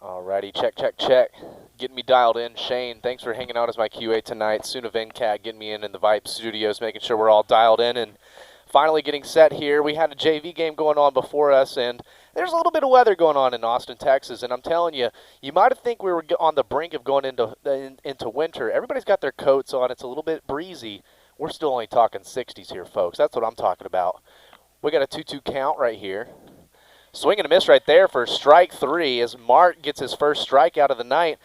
Alrighty, check, check, check. Getting me dialed in. Shane, thanks for hanging out as my QA tonight. Suna Venkat getting me in the Vype studios, making sure we're all dialed in and finally getting set here. We had a JV game going on before us, and there's a little bit of weather going on in Austin, Texas, and I'm telling you, you might have think we were on the brink of going into winter. Everybody's got their coats on. It's a little bit breezy. We're still only talking 60s here, folks. That's what I'm talking about. We got a 2-2 count right here. Swing and a miss right there for strike three as Mark gets his first strikeout of the night.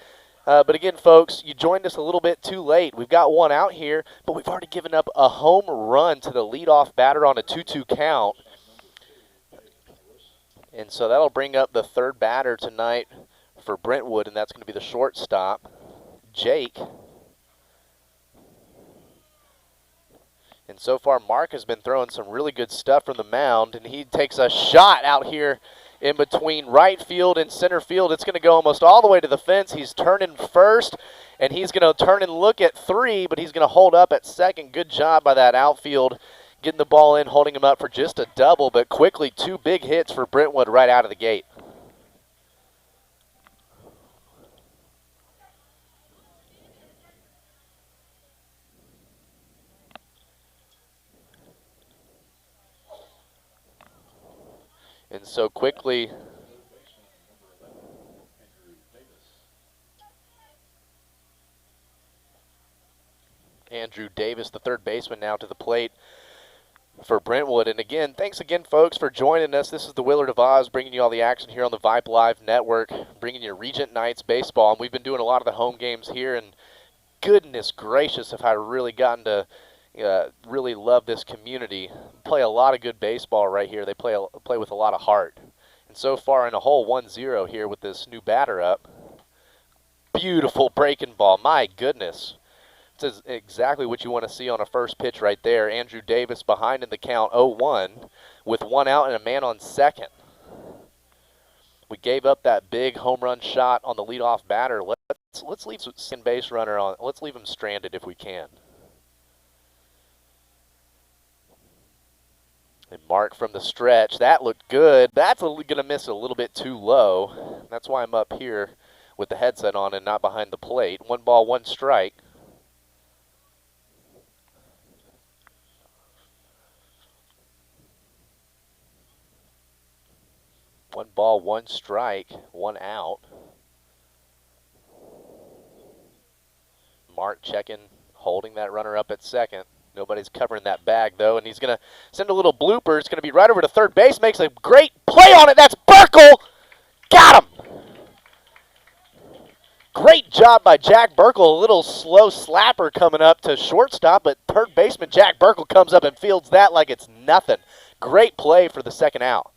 But again, folks, you joined us a little bit too late. We've got one out here, but we've already given up a home run to the leadoff batter on a 2-2 count. And so that'll bring up the third batter tonight for Brentwood, and that's going to be the shortstop, Jake. And so far, Mark has been throwing some really good stuff from the mound, and he takes a shot out here in between right field and center field. It's going to go almost all the way to the fence. He's turning first, and he's going to turn and look at three, but he's going to hold up at second. Good job by that outfield, getting the ball in, holding him up for just a double, but quickly two big hits for Brentwood right out of the gate. And so quickly, Andrew Davis, the third baseman, now to the plate for Brentwood. And again, thanks again, folks, for joining us. This is the Willard of Oz, bringing you all the action here on the Vype Live Network, bringing you Regent Knights baseball. And we've been doing a lot of the home games here, and goodness gracious, have I really gotten to really love this community. Play a lot of good baseball right here. They play with a lot of heart. And so far in a hole 1-0 here with this new batter up. Beautiful breaking ball. My goodness. It's exactly what you want to see on a first pitch right there. Andrew Davis behind in the count 0-1 with one out and a man on second. We gave up that big home run shot on the leadoff batter. Let's leave some second base runner on. Let's leave him stranded if we can. And Mark from the stretch. That looked good. That's going to miss a little bit too low. That's why I'm up here with the headset on and not behind the plate. 1 ball, 1 strike. One ball, 1 strike, 1 out. Mark checking, holding that runner up at second. Nobody's covering that bag, though, and he's going to send a little blooper. It's going to be right over to third base. Makes a great play on it. That's Burkle. Got him. Great job by Jack Burkle. A little slow slapper coming up to shortstop, but third baseman Jack Burkle comes up and fields that like it's nothing. Great play for the second out.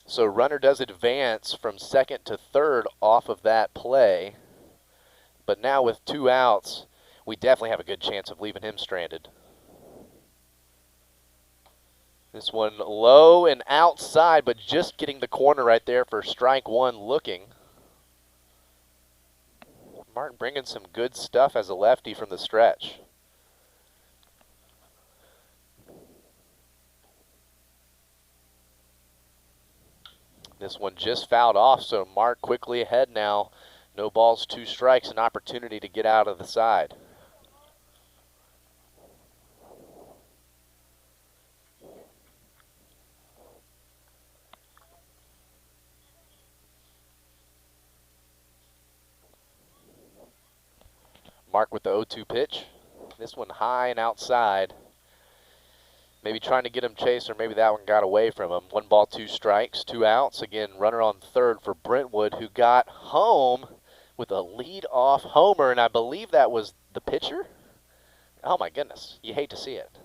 So runner does advance from second to third off of that play. But now with 2 outs, we definitely have a good chance of leaving him stranded. This one low and outside, but just getting the corner right there for strike 1 looking. Martin bringing some good stuff as a lefty from the stretch. This one just fouled off, so Mark quickly ahead now. No balls, 2 strikes, an opportunity to get out of the side. Mark with the 0-2 pitch. This one high and outside. Maybe trying to get him chased, or maybe that one got away from him. 1 ball, 2 strikes, 2 outs. Again, runner on third for Brentwood, who got home with a lead-off homer, and I believe that was the pitcher. Oh, my goodness. You hate to see it.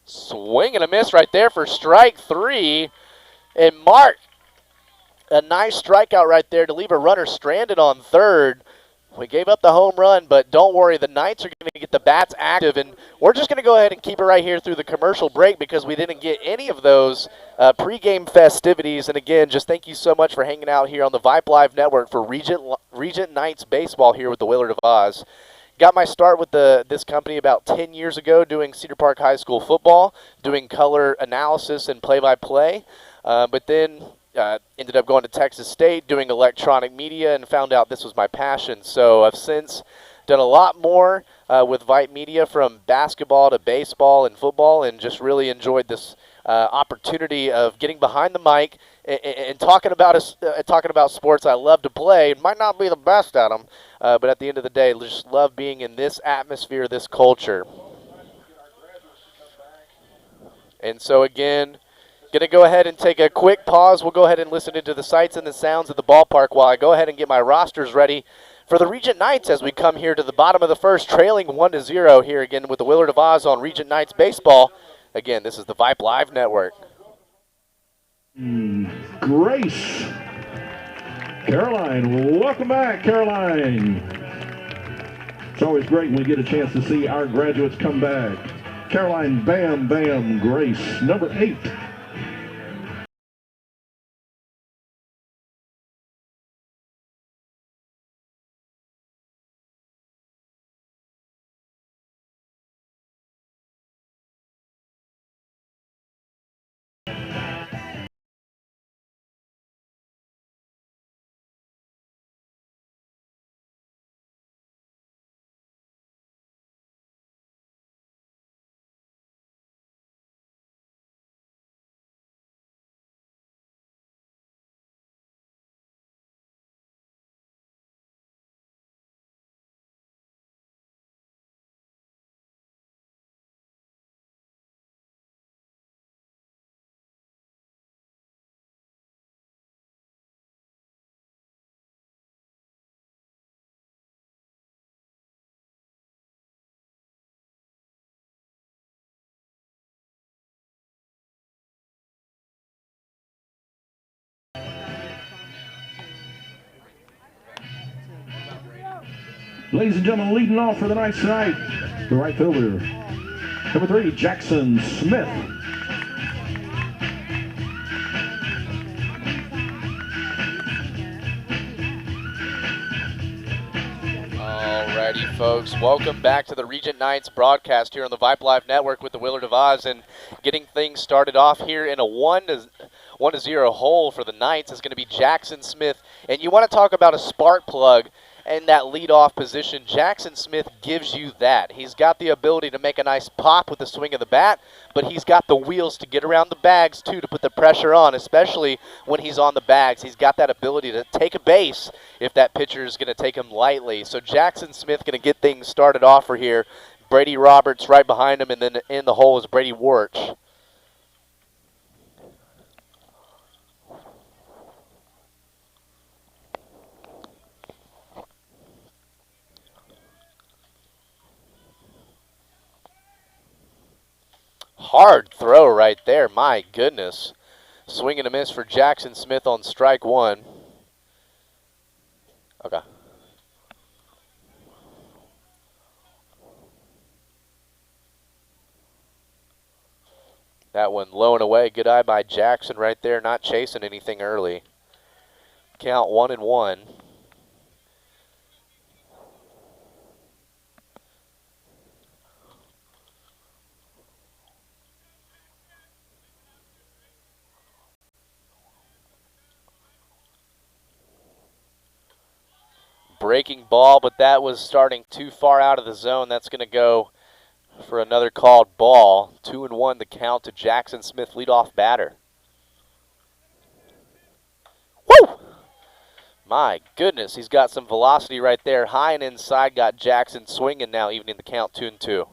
Swing and a miss right there for strike 3. And Mark, a nice strikeout right there to leave a runner stranded on third. We gave up the home run, but don't worry, the Knights are going to get the bats active, and we're just going to go ahead and keep it right here through the commercial break because we didn't get any of those pregame festivities. And again, just thank you so much for hanging out here on the Vype Live Network for Regent Knights baseball here with the Willard of Oz. got my start with this company about 10 years ago doing Cedar Park High School football, doing color analysis and play-by-play. But then ended up going to Texas State, doing electronic media, and found out this was my passion. So I've since done a lot more with Vype Media, from basketball to baseball and football, and just really enjoyed this opportunity of getting behind the mic and talking about sports I love to play. Might not be the best at them, but at the end of the day, just love being in this atmosphere, this culture. And so again, going to go ahead and take a quick pause. We'll go ahead and listen into the sights and the sounds of the ballpark while I go ahead and get my rosters ready for the Regent Knights as we come here to the bottom of the first, trailing 1-0 here again with the Willard of Oz on Regent Knights Baseball. Again, this is the Vype Live Network. Grace. Caroline, welcome back, Caroline. It's always great when we get a chance to see our graduates come back. Caroline Bam Bam Grace, number 8. Ladies and gentlemen, leading off for the Knights tonight, the right fielder, number 3, Jackson Smith. Alrighty, folks, welcome back to the Regent Knights broadcast here on the Vype Live Network with the Willard of Oz, and getting things started off here in a 1-0 hole for the Knights is going to be Jackson Smith. And you want to talk about a spark plug in that leadoff position. Jackson Smith gives you that. He's got the ability to make a nice pop with the swing of the bat, but he's got the wheels to get around the bags too, to put the pressure on, especially when he's on the bags. He's got that ability to take a base if that pitcher is going to take him lightly. So Jackson Smith going to get things started off for here. Brady Roberts right behind him, and then in the hole is Brady Roberts. Hard throw right there, my goodness. Swing and a miss for Jackson Smith on strike one. Okay. That one low and away. Good eye by Jackson right there, not chasing anything early. Count 1-1. Breaking ball, but that was starting too far out of the zone. That's going to go for another called ball. 2-1 the count to Jackson Smith, leadoff batter. Woo! My goodness, he's got some velocity right there. High and inside, got Jackson swinging now, evening the count 2-2.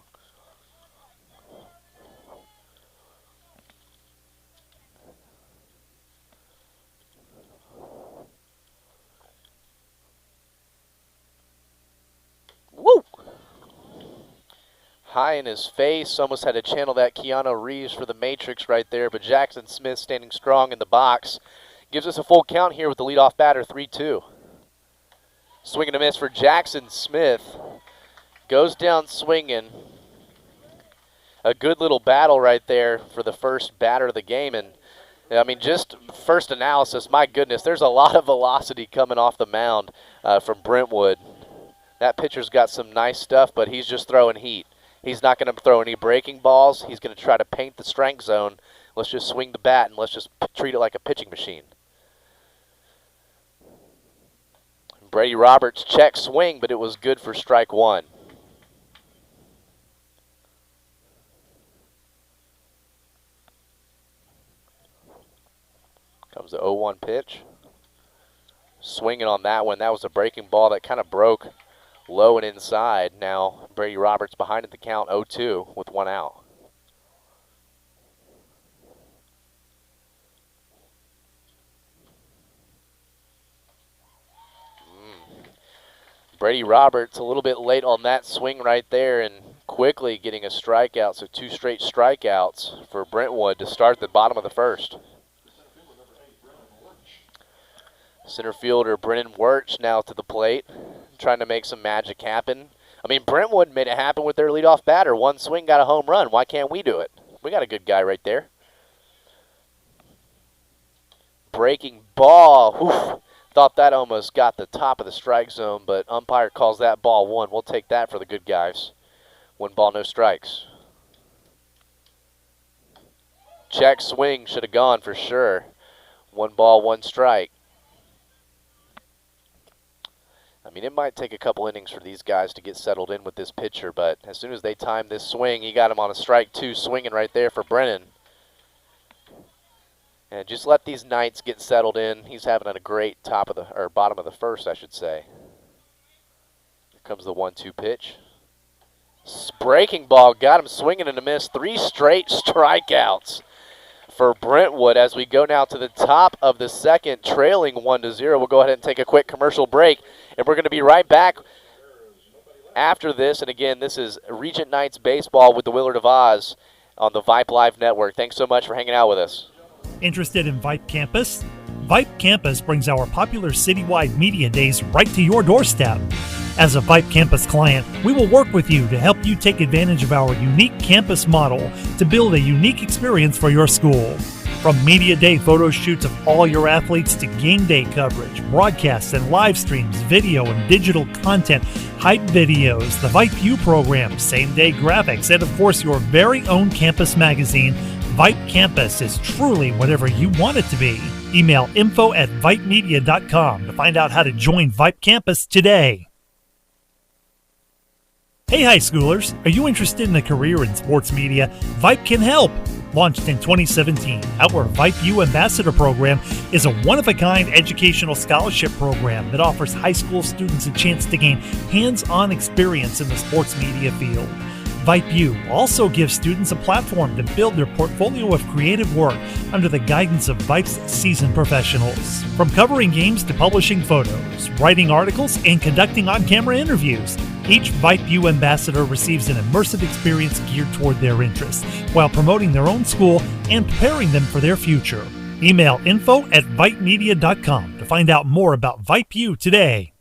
Woo! High in his face, almost had to channel that Keanu Reeves for the Matrix right there, but Jackson Smith standing strong in the box. Gives us a full count here with the leadoff batter, 3-2. Swing and a miss for Jackson Smith. Goes down swinging. A good little battle right there for the first batter of the game. And, I mean, just first analysis, my goodness, there's a lot of velocity coming off the mound from Brentwood. That pitcher's got some nice stuff, but he's just throwing heat. He's not going to throw any breaking balls. He's going to try to paint the strike zone. Let's just swing the bat and let's just treat it like a pitching machine. Brady Roberts check swing, but it was good for strike one. Comes the 0-1 pitch. Swinging on that one. That was a breaking ball that kind of broke low and inside. Now Brady Roberts behind at the count 0-2 with one out. Brady Roberts a little bit late on that swing right there and quickly getting a strikeout. So 2 straight strikeouts for Brentwood to start the bottom of the first. Center fielder Brennan Wirtz now to the plate, trying to make some magic happen. I mean, Brentwood made it happen with their leadoff batter. One swing got a home run. Why can't we do it? We got a good guy right there. Breaking ball. Whew. Thought that almost got the top of the strike zone, but umpire calls that ball one. We'll take that for the good guys. 1 ball, no strikes. Check swing should have gone for sure. 1 ball, 1 strike. I mean, it might take a couple innings for these guys to get settled in with this pitcher, but as soon as they time this swing, he got him on a strike 2 swinging right there for Brennan. And just let these Knights get settled in. He's having a great bottom of the first, I should say. Here comes the 1-2 pitch. Breaking ball, got him swinging and a miss. 3 straight strikeouts for Brentwood as we go now to the top of the second, trailing 1-0. We'll go ahead and take a quick commercial break, and we're going to be right back after this. And again, this is Regent Knights Baseball with the Willard of Oz on the Vype Live Network. Thanks so much for hanging out with us. Interested in Vype Campus? Vype Campus brings our popular citywide media days right to your doorstep. As a Vype Campus client, we will work with you to help you take advantage of our unique campus model to build a unique experience for your school. From media day photo shoots of all your athletes to game day coverage, broadcasts and live streams, video and digital content, hype videos, the Vype U program, same-day graphics, and of course your very own campus magazine, Vype Campus is truly whatever you want it to be. Email info@vypemedia.com to find out how to join Vype Campus today. Hey high schoolers, are you interested in a career in sports media? Vype can help. Launched in 2017, our Vype U Ambassador Program is a one-of-a-kind educational scholarship program that offers high school students a chance to gain hands-on experience in the sports media field. Vype U also gives students a platform to build their portfolio of creative work under the guidance of Vype's seasoned professionals. From covering games to publishing photos, writing articles, and conducting on-camera interviews, each Vype U ambassador receives an immersive experience geared toward their interests, while promoting their own school and preparing them for their future. Email info@vypemedia.com to find out more about Vype U today.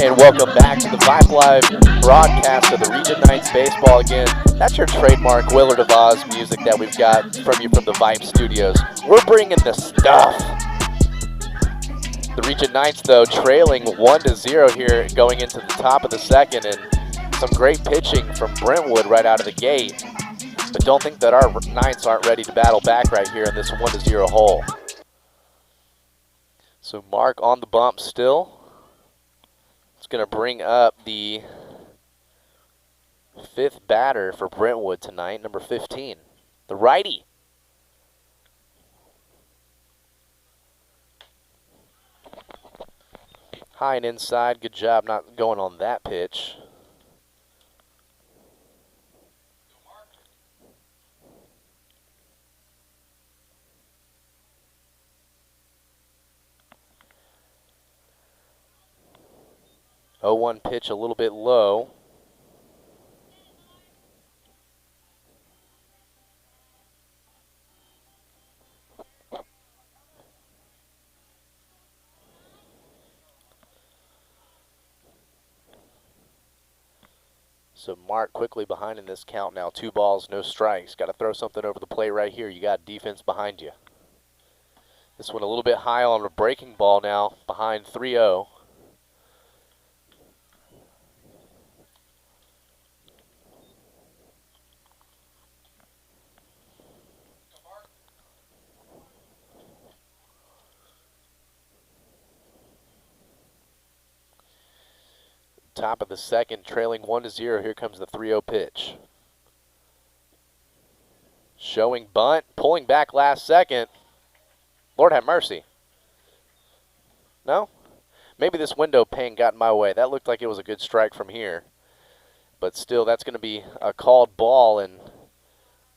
And welcome back to the Vype Live broadcast of the Regent Knights Baseball. Again, that's your trademark Willard of Oz music that we've got from you from the Vype Studios. We're bringing the stuff. The Regent Knights, though, trailing 1-0 here going into the top of the second, and some great pitching from Brentwood right out of the gate. But don't think that our Knights aren't ready to battle back right here in this 1-0 hole. So Mark on the bump still. It's going to bring up the 5th batter for Brentwood tonight, number 15, the righty. High and inside. Good job not going on that pitch. Oh, 1 pitch a little bit low. So Mark quickly behind in this count now. 2 balls, no strikes. Got to throw something over the plate right here. You got defense behind you. This one a little bit high on a breaking ball now, behind 3-0. Top of the second, trailing 1-0. Here comes the 3-0 pitch. Showing bunt, pulling back last second. Lord have mercy. No? Maybe this window pane got in my way. That looked like it was a good strike from here. But still, that's going to be a called ball and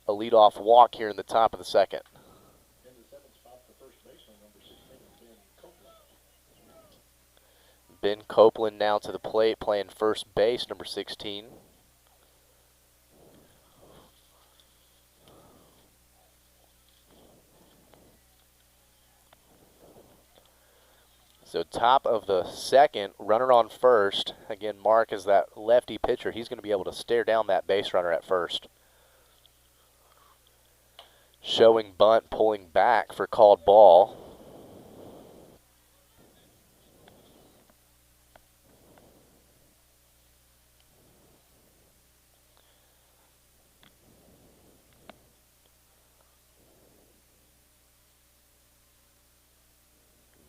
a leadoff walk here in the top of the second. Ben Copeland now to the plate, playing first base, number 16. So top of the second, runner on first. Again, Mark is that lefty pitcher. He's going to be able to stare down that base runner at first. Showing bunt, pulling back for called ball.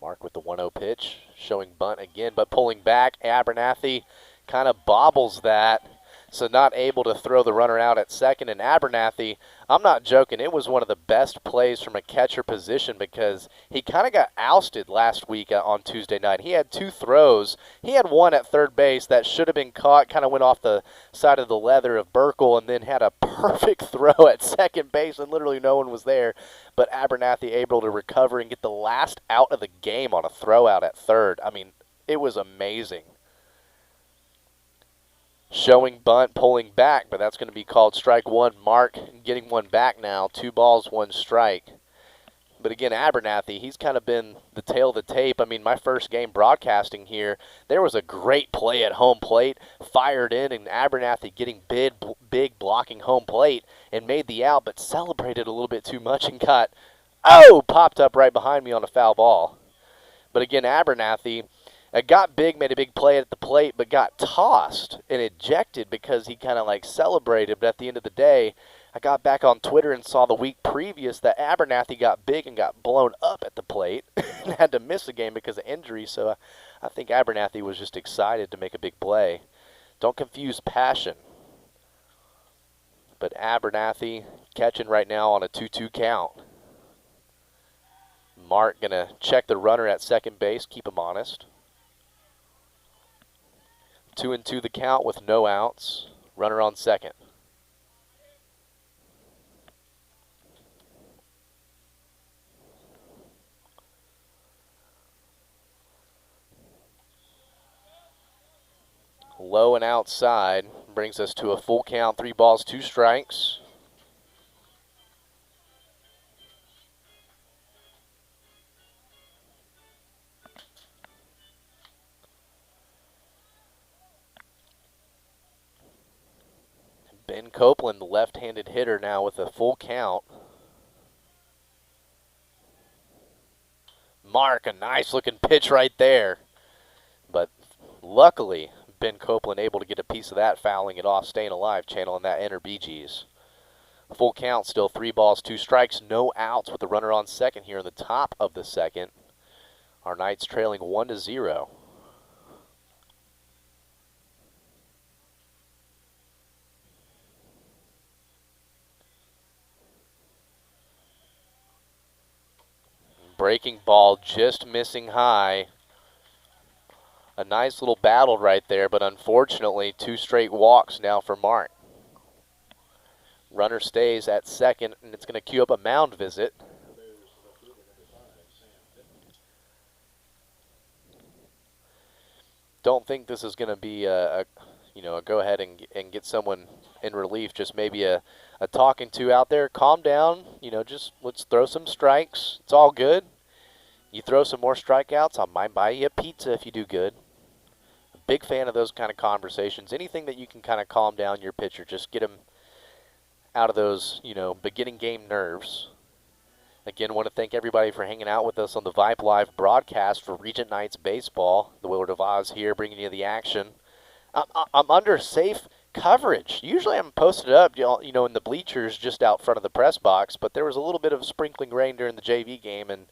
Mark with the 1-0 pitch, showing bunt again, but pulling back. Abernathy kind of bobbles that, so not able to throw the runner out at second. And Abernathy, I'm not joking, it was one of the best plays from a catcher position because he kind of got ousted last week on Tuesday night. He had 2 throws. He had one at third base that should have been caught, kind of went off the side of the leather of Burkle, and then had a perfect throw at second base, and literally no one was there. But Abernathy able to recover and get the last out of the game on a throw out at third. I mean, it was amazing. Showing bunt, pulling back, but that's going to be called strike 1. Mark getting one back now. 2 balls, 1 strike. But again, Abernathy, he's kind of been the tail of the tape. I mean, my first game broadcasting here, there was a great play at home plate, fired in, and Abernathy getting big blocking home plate and made the out, but celebrated a little bit too much and got, popped up right behind me on a foul ball. But again, Abernathy got big, made a big play at the plate, but got tossed and ejected because he kind of like celebrated. But at the end of the day, I got back on Twitter and saw the week previous that Abernathy got big and got blown up at the plate and had to miss a game because of injury. So I think Abernathy was just excited to make a big play. Don't confuse passion. But Abernathy catching right now on a 2-2 count. Mark going to check the runner at second base, keep him honest. 2-2 the count with no outs. Runner on second. Low and outside brings us to a full count, 3 balls, 2 strikes. Ben Copeland, the left-handed hitter, now with a full count. Mark, a nice-looking pitch right there. But luckily, Ben Copeland able to get a piece of that, fouling it off, staying alive, channeling that inner Bee Gees. Full count, still 3 balls, 2 strikes, no outs with the runner on second here in the top of the second. Our Knights trailing 1-0. Breaking ball just missing high. A nice little battle right there, but unfortunately 2 straight walks now for Mark. Runner stays at second, and it's going to cue up a mound visit. Don't think this is going to be a go ahead and get someone in relief. Just maybe a talking to out there. Calm down. Just let's throw some strikes. It's all good. You throw some more strikeouts, I might buy you a pizza if you do good. Big fan of those kind of conversations. Anything that you can kind of calm down your pitcher, just get him out of those, beginning game nerves. Again, want to thank everybody for hanging out with us on the Vype Live broadcast for Regent Knights Baseball. The Willard of Oz here, bringing you the action. I'm under safe coverage. Usually I'm posted up, in the bleachers just out front of the press box, but there was a little bit of sprinkling rain during the JV game, and,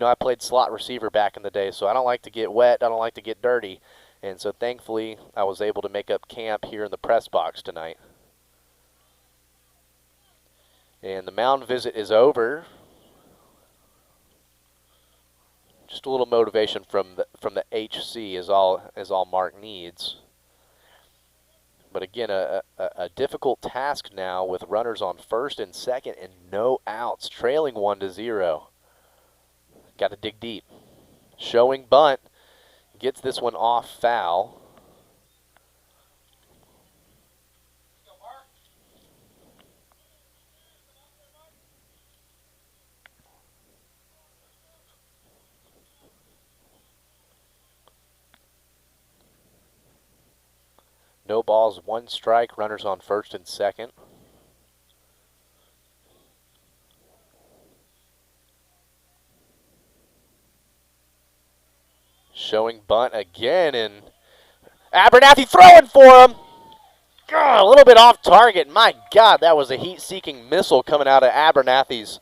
I played slot receiver back in the day, so I don't like to get wet. I don't like to get dirty. And so thankfully I was able to make up camp here in the press box tonight. And the mound visit is over. Just a little motivation from the HC is all Mark needs. But again, a difficult task now with runners on first and second and no outs, trailing 1-0. Got to dig deep. Showing bunt, gets this one off foul. No balls, 1 strike, runners on first and second. Showing bunt again, and Abernathy throwing for him. God, a little bit off target. My God, that was a heat-seeking missile coming out of Abernathy's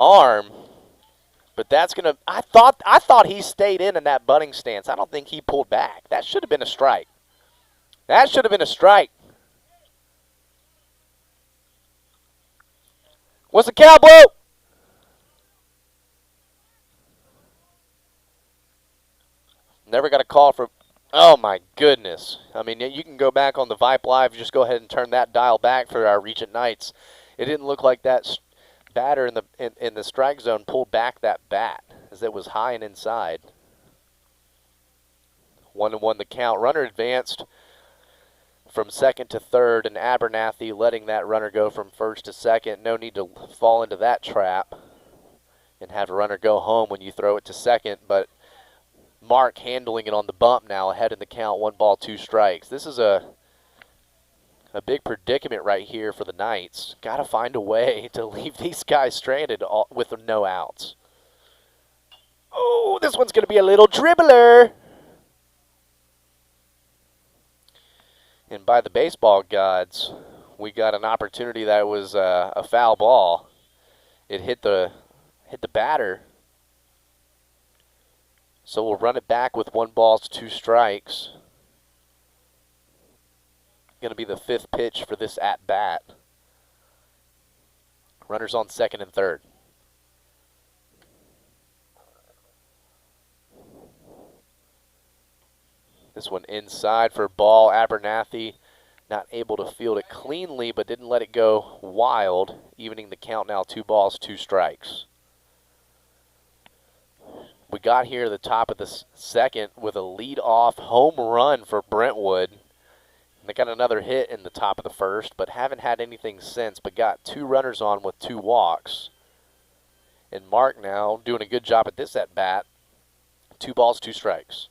arm. But that's gonna. I thought he stayed in that bunting stance. I don't think he pulled back. That should have been a strike. That should have been a strike. What's the count, Blue? Never got a call for. Oh my goodness! I mean, you can go back on the Vype Live. Just go ahead and turn that dial back for our Regent Knights. It didn't look like that batter in the strike zone pulled back that bat as it was high and inside. 1-1 the count. Runner advanced from second to third, and Abernathy letting that runner go from first to second. No need to fall into that trap and have a runner go home when you throw it to second, but Mark handling it on the bump now, ahead in the count, 1 ball, 2 strikes. This is a big predicament right here for the Knights. Got to find a way to leave these guys stranded with no outs. Oh, this one's going to be a little dribbler. And by the baseball gods, we got an opportunity that was a foul ball. It hit the batter. So we'll run it back with 1 ball, 2 strikes. Going to be the 5th pitch for this at-bat. Runners on second and third. This one inside for ball. Abernathy not able to field it cleanly, but didn't let it go wild, evening the count now, 2 balls, 2 strikes. We got here at the top of the second with a lead-off home run for Brentwood. They got another hit in the top of the first, but haven't had anything since, but got 2 runners on with 2 walks. And Mark now doing a good job at this at-bat. 2 balls, 2 strikes.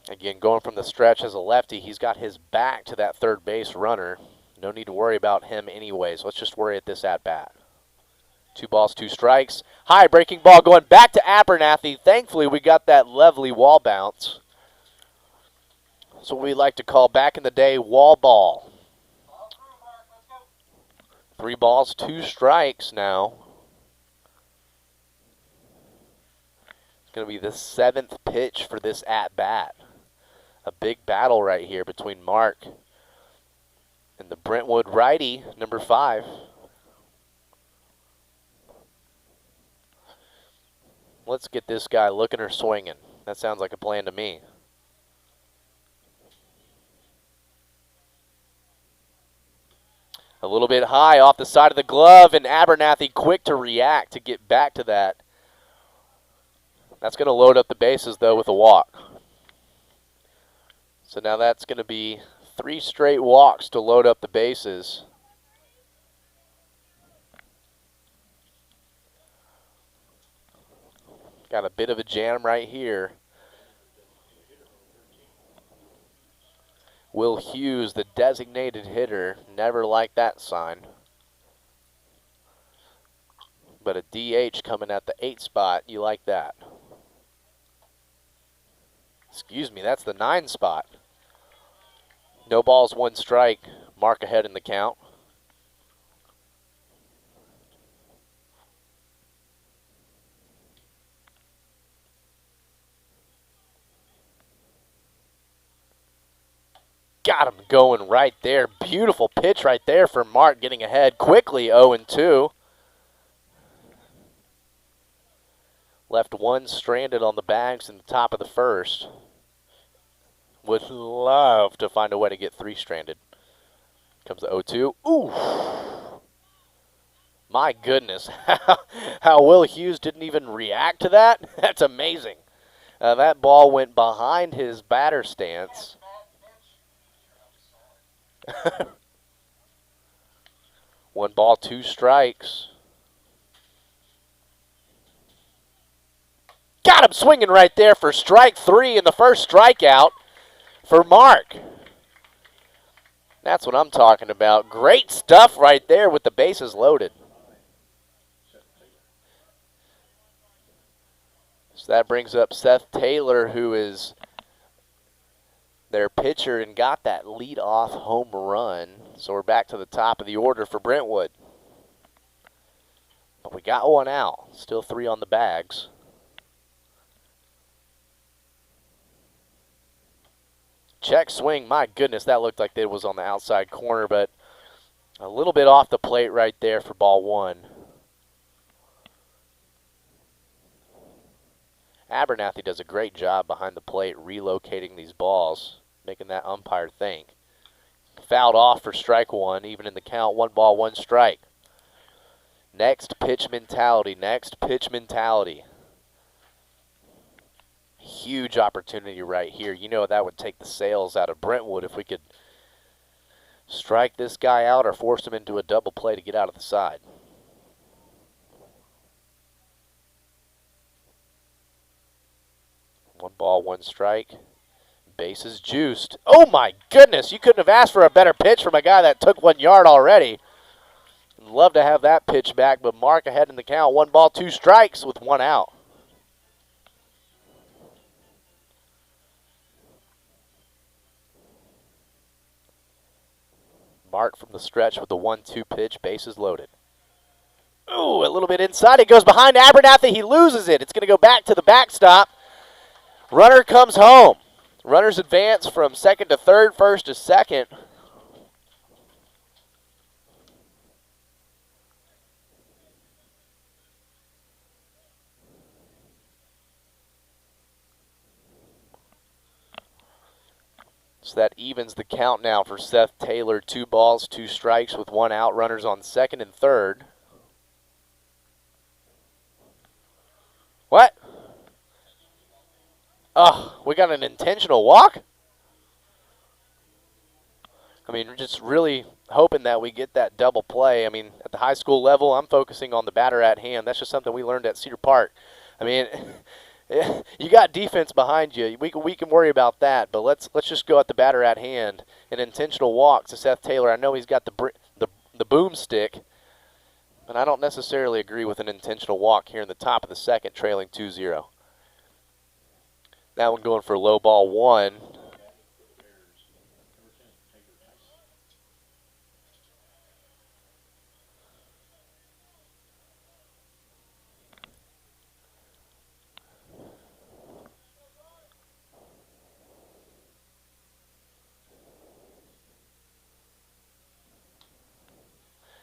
Again, going from the stretch as a lefty, he's got his back to that third base runner. No need to worry about him anyways. Let's just worry at this at-bat. 2 balls, 2 strikes. High breaking ball going back to Abernathy. Thankfully, we got that lovely wall bounce. That's what we like to call back in the day wall ball. 3 balls, 2 strikes now. It's going to be the 7th pitch for this at-bat. A big battle right here between Mark and the Brentwood righty, number 5. Let's get this guy looking or swinging. That sounds like a plan to me. A little bit high off the side of the glove, and Abernathy quick to react to get back to that. That's going to load up the bases, though, with a walk. So now that's going to be 3 straight walks to load up the bases. Got a bit of a jam right here. Will Hughes, the designated hitter, never liked that sign. But a DH coming at the 8 spot, you like that. Excuse me, that's the 9 spot. No balls, 1 strike. Mark ahead in the count. Got him going right there. Beautiful pitch right there for Mark, getting ahead quickly, 0-2. Left 1 stranded on the bags in the top of the first. Would love to find a way to get 3 stranded. Comes the 0-2. Ooh! My goodness, how Will Hughes didn't even react to that. That's amazing. That ball went behind his batter stance. 1 ball, 2 strikes. Got him swinging right there for strike 3 and the first strikeout for Mark. That's what I'm talking about. Great stuff right there with the bases loaded. So that brings up Seth Taylor, who is their pitcher and got that lead-off home run. So we're back to the top of the order for Brentwood. But we got 1 out. Still 3 on the bags. Check swing. My goodness, that looked like it was on the outside corner, but a little bit off the plate right there for ball 1. Abernathy does a great job behind the plate relocating these balls, making that umpire think. Fouled off for strike 1, even in the count, 1 ball, 1 strike. Next pitch mentality, next pitch mentality. Huge opportunity right here. You know that would take the sails out of Brentwood if we could strike this guy out or force him into a double play to get out of the side. One ball, 1 strike. Bases juiced. Oh my goodness, you couldn't have asked for a better pitch from a guy that took 1 yard already. Love to have that pitch back, but Mark ahead in the count. 1 ball, 2 strikes with 1 out. Mark from the stretch with the 1-2 pitch, bases loaded. Ooh, a little bit inside. It goes behind Abernathy. He loses it. It's going to go back to the backstop. Runner comes home. Runners advance from second to third, first to second. So that evens the count now for Seth Taylor. 2 balls, 2 strikes with 1 out. Runners on second and third. What? Oh, we got an intentional walk? I mean, we're just really hoping that we get that double play. I mean, at the high school level, I'm focusing on the batter at hand. That's just something we learned at Cedar Park. I mean, you got defense behind you. We can worry about that, but let's just go at the batter at hand. An intentional walk to Seth Taylor. I know he's got the boomstick, but I don't necessarily agree with an intentional walk here in the top of the second, trailing 2-0. That one going for low ball 1.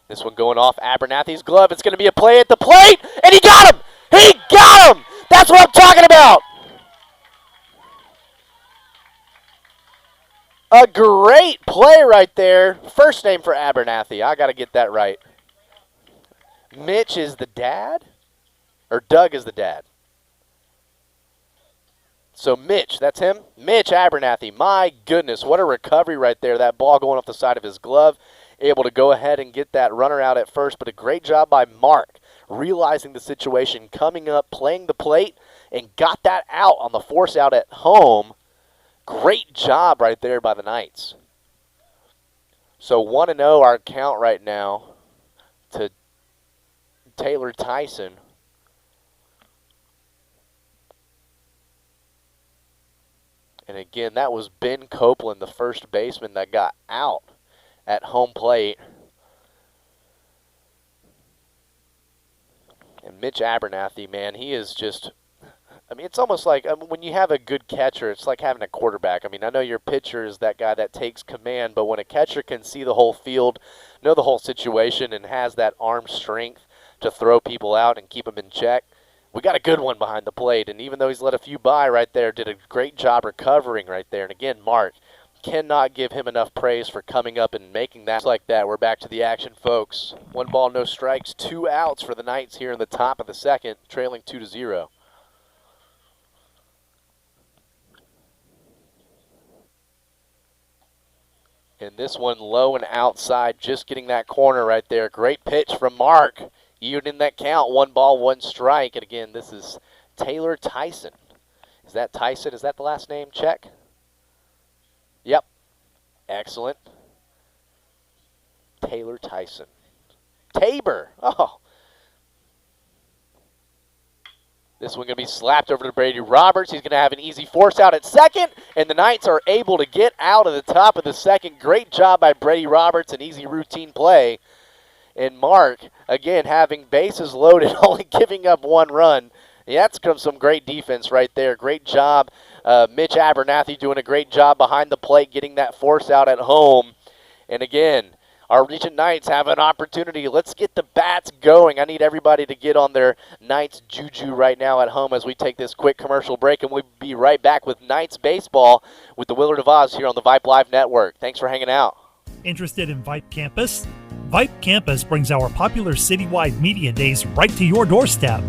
This one going off Abernathy's glove. It's going to be a play at the plate, and he got him! He got him! That's what I'm talking about! A great play right there. First name for Abernathy. I got to get that right. Mitch is the dad? Or Doug is the dad? So Mitch, that's him? Mitch Abernathy. My goodness, what a recovery right there. That ball going off the side of his glove. Able to go ahead and get that runner out at first, but a great job by Mark. realizing the situation, coming up, playing the plate, and got that out on the force out at home. Great job right there by the Knights. So 1-0 our count right now to Taylor Tyson. And again, that was Ben Copeland, the first baseman that got out at home plate. And Mitch Abernathy, man, he is just, I mean, it's almost like when you have a good catcher, it's like having a quarterback. I mean, I know your pitcher is that guy that takes command, but when a catcher can see the whole field, know the whole situation, and has that arm strength to throw people out and keep them in check, we got a good one behind the plate. And even though he's let a few by right there, did a great job recovering right there. And again, Mark, cannot give him enough praise for coming up and making that like that. We're back to the action, folks. 1 ball, no strikes, 2 outs for the Knights here in the top of the second, trailing 2-0. And this one low and outside, just getting that corner right there. Great pitch from Mark. Even in that count, 1 ball, 1 strike. And again, this is Taylor Tyson. Is that Tyson? Is that the last name? Check. Yep. Excellent. Taylor Tyson. Tabor. Oh. This one going to be slapped over to Brady Roberts. He's going to have an easy force out at second, and the Knights are able to get out of the top of the second. Great job by Brady Roberts, an easy routine play. And Mark, again, having bases loaded, only giving up 1 run. Yeah, that's some great defense right there. Great job. Mitch Abernathy doing a great job behind the plate, getting that force out at home. And again, our Regent Knights have an opportunity. Let's get the bats going. I need everybody to get on their Knights juju right now at home as we take this quick commercial break, and we'll be right back with Knights baseball with the Willard of Oz here on the Vype Live Network. Thanks for hanging out. Interested in Vype Campus? Vype Campus brings our popular citywide media days right to your doorstep.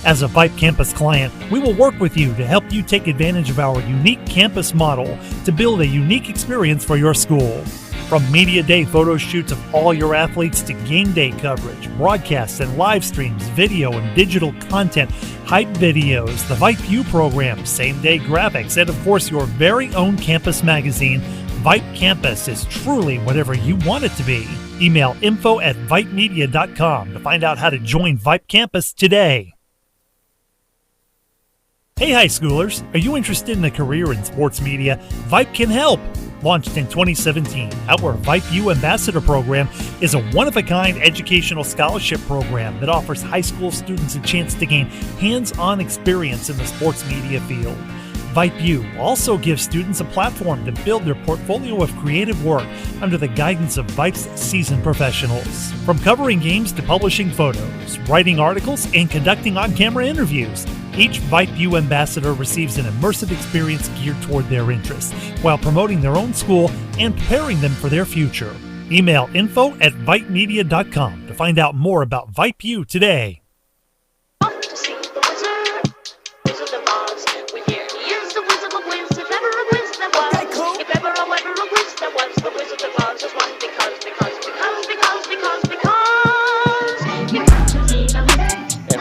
As a Vype Campus client, we will work with you to help you take advantage of our unique campus model to build a unique experience for your school. From media day photo shoots of all your athletes to game day coverage, broadcasts and live streams, video and digital content, hype videos, the Vype U program, same-day graphics, and of course your very own campus magazine, Vype Campus is truly whatever you want it to be. Email info@vypemedia.com to find out how to join Vype Campus today. Hey high schoolers, are you interested in a career in sports media? Vype can help. Launched in 2017, our Vype U Ambassador program is a one-of-a-kind educational scholarship program that offers high school students a chance to gain hands-on experience in the sports media field. Vype U also gives students a platform to build their portfolio of creative work under the guidance of Vype's seasoned professionals. From covering games to publishing photos, writing articles, and conducting on-camera interviews, each Vype U ambassador receives an immersive experience geared toward their interests, while promoting their own school and preparing them for their future. Email info@vypemedia.com to find out more about Vype U today.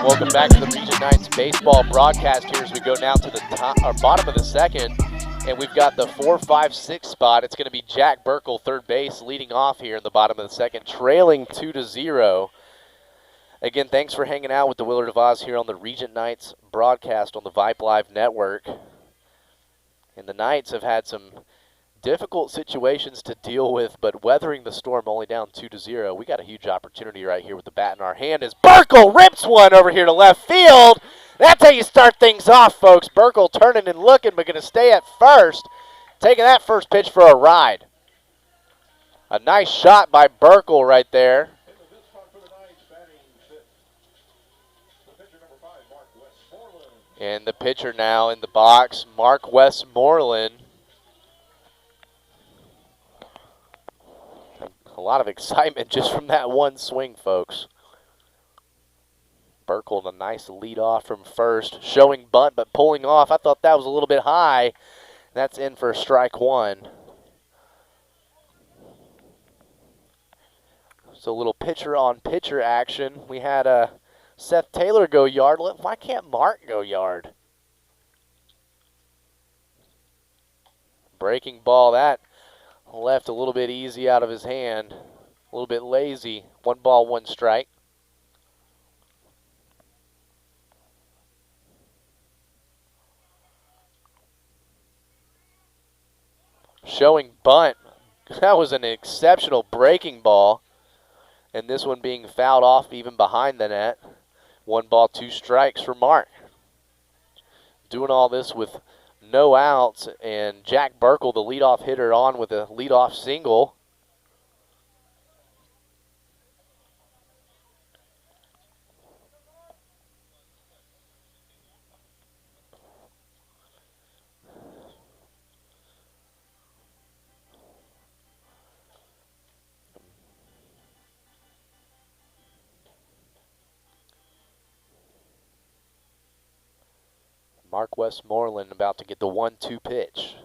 Welcome back to the Regent Knights baseball broadcast here as we go now to the top or bottom of the second, and we've got the 4, 5, 6 spot. It's going to be Jack Burkle, third base, leading off here in the bottom of the second, trailing 2-0. Again, thanks for hanging out with the Willard of Oz here on the Regent Knights broadcast on the Vype Live Network. And the Knights have had some difficult situations to deal with, but weathering the storm, only down 2-0. We got a huge opportunity right here with the bat in our hand as Burkle rips one over here to left field. That's how you start things off, folks. Burkle turning and looking, but going to stay at first, taking that first pitch for a ride. A nice shot by Burkle right there. And the pitcher now in the box, Mark Westmoreland. A lot of excitement just from that one swing, folks. Burkle, a nice lead off from first, showing bunt but pulling off. I thought that was a little bit high. That's in for strike one. So a little pitcher on pitcher action. We had Seth Taylor go yard. Why can't Mark go yard? Breaking ball, that left a little bit easy out of his hand. A little bit lazy. 1 ball, 1 strike. Showing bunt. That was an exceptional breaking ball. And this one being fouled off even behind the net. 1 ball, 2 strikes for Mark. Doing all this with no outs, and Jack Burkle, the leadoff hitter, on with a leadoff single. Mark Westmoreland about to get the 1-2 pitch.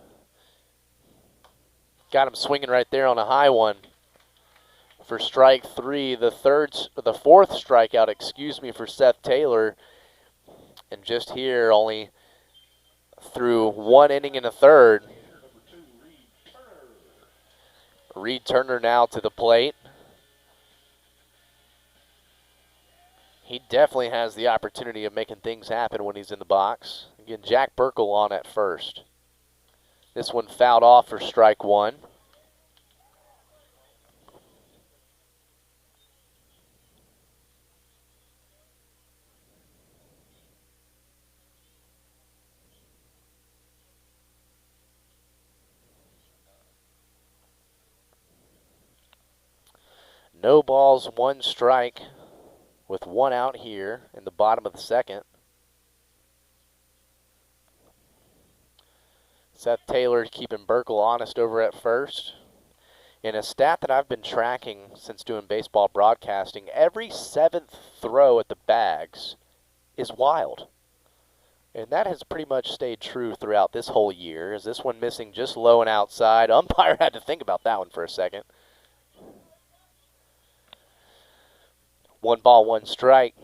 Got him swinging right there on a high one for strike 3. The fourth strikeout, for Seth Taylor. And just here, only through 1 inning and a third. Reed Turner now to the plate. He definitely has the opportunity of making things happen when he's in the box. Again, Jack Burkle on at first. This one fouled off for strike 1. No balls, 1 strike with 1 out here in the bottom of the second. Seth Taylor keeping Burkle honest over at first. And a stat that I've been tracking since doing baseball broadcasting, every 7th throw at the bags is wild. And that has pretty much stayed true throughout this whole year. Is this one missing just low and outside? Umpire had to think about that one for a second. 1 ball, 1 strike.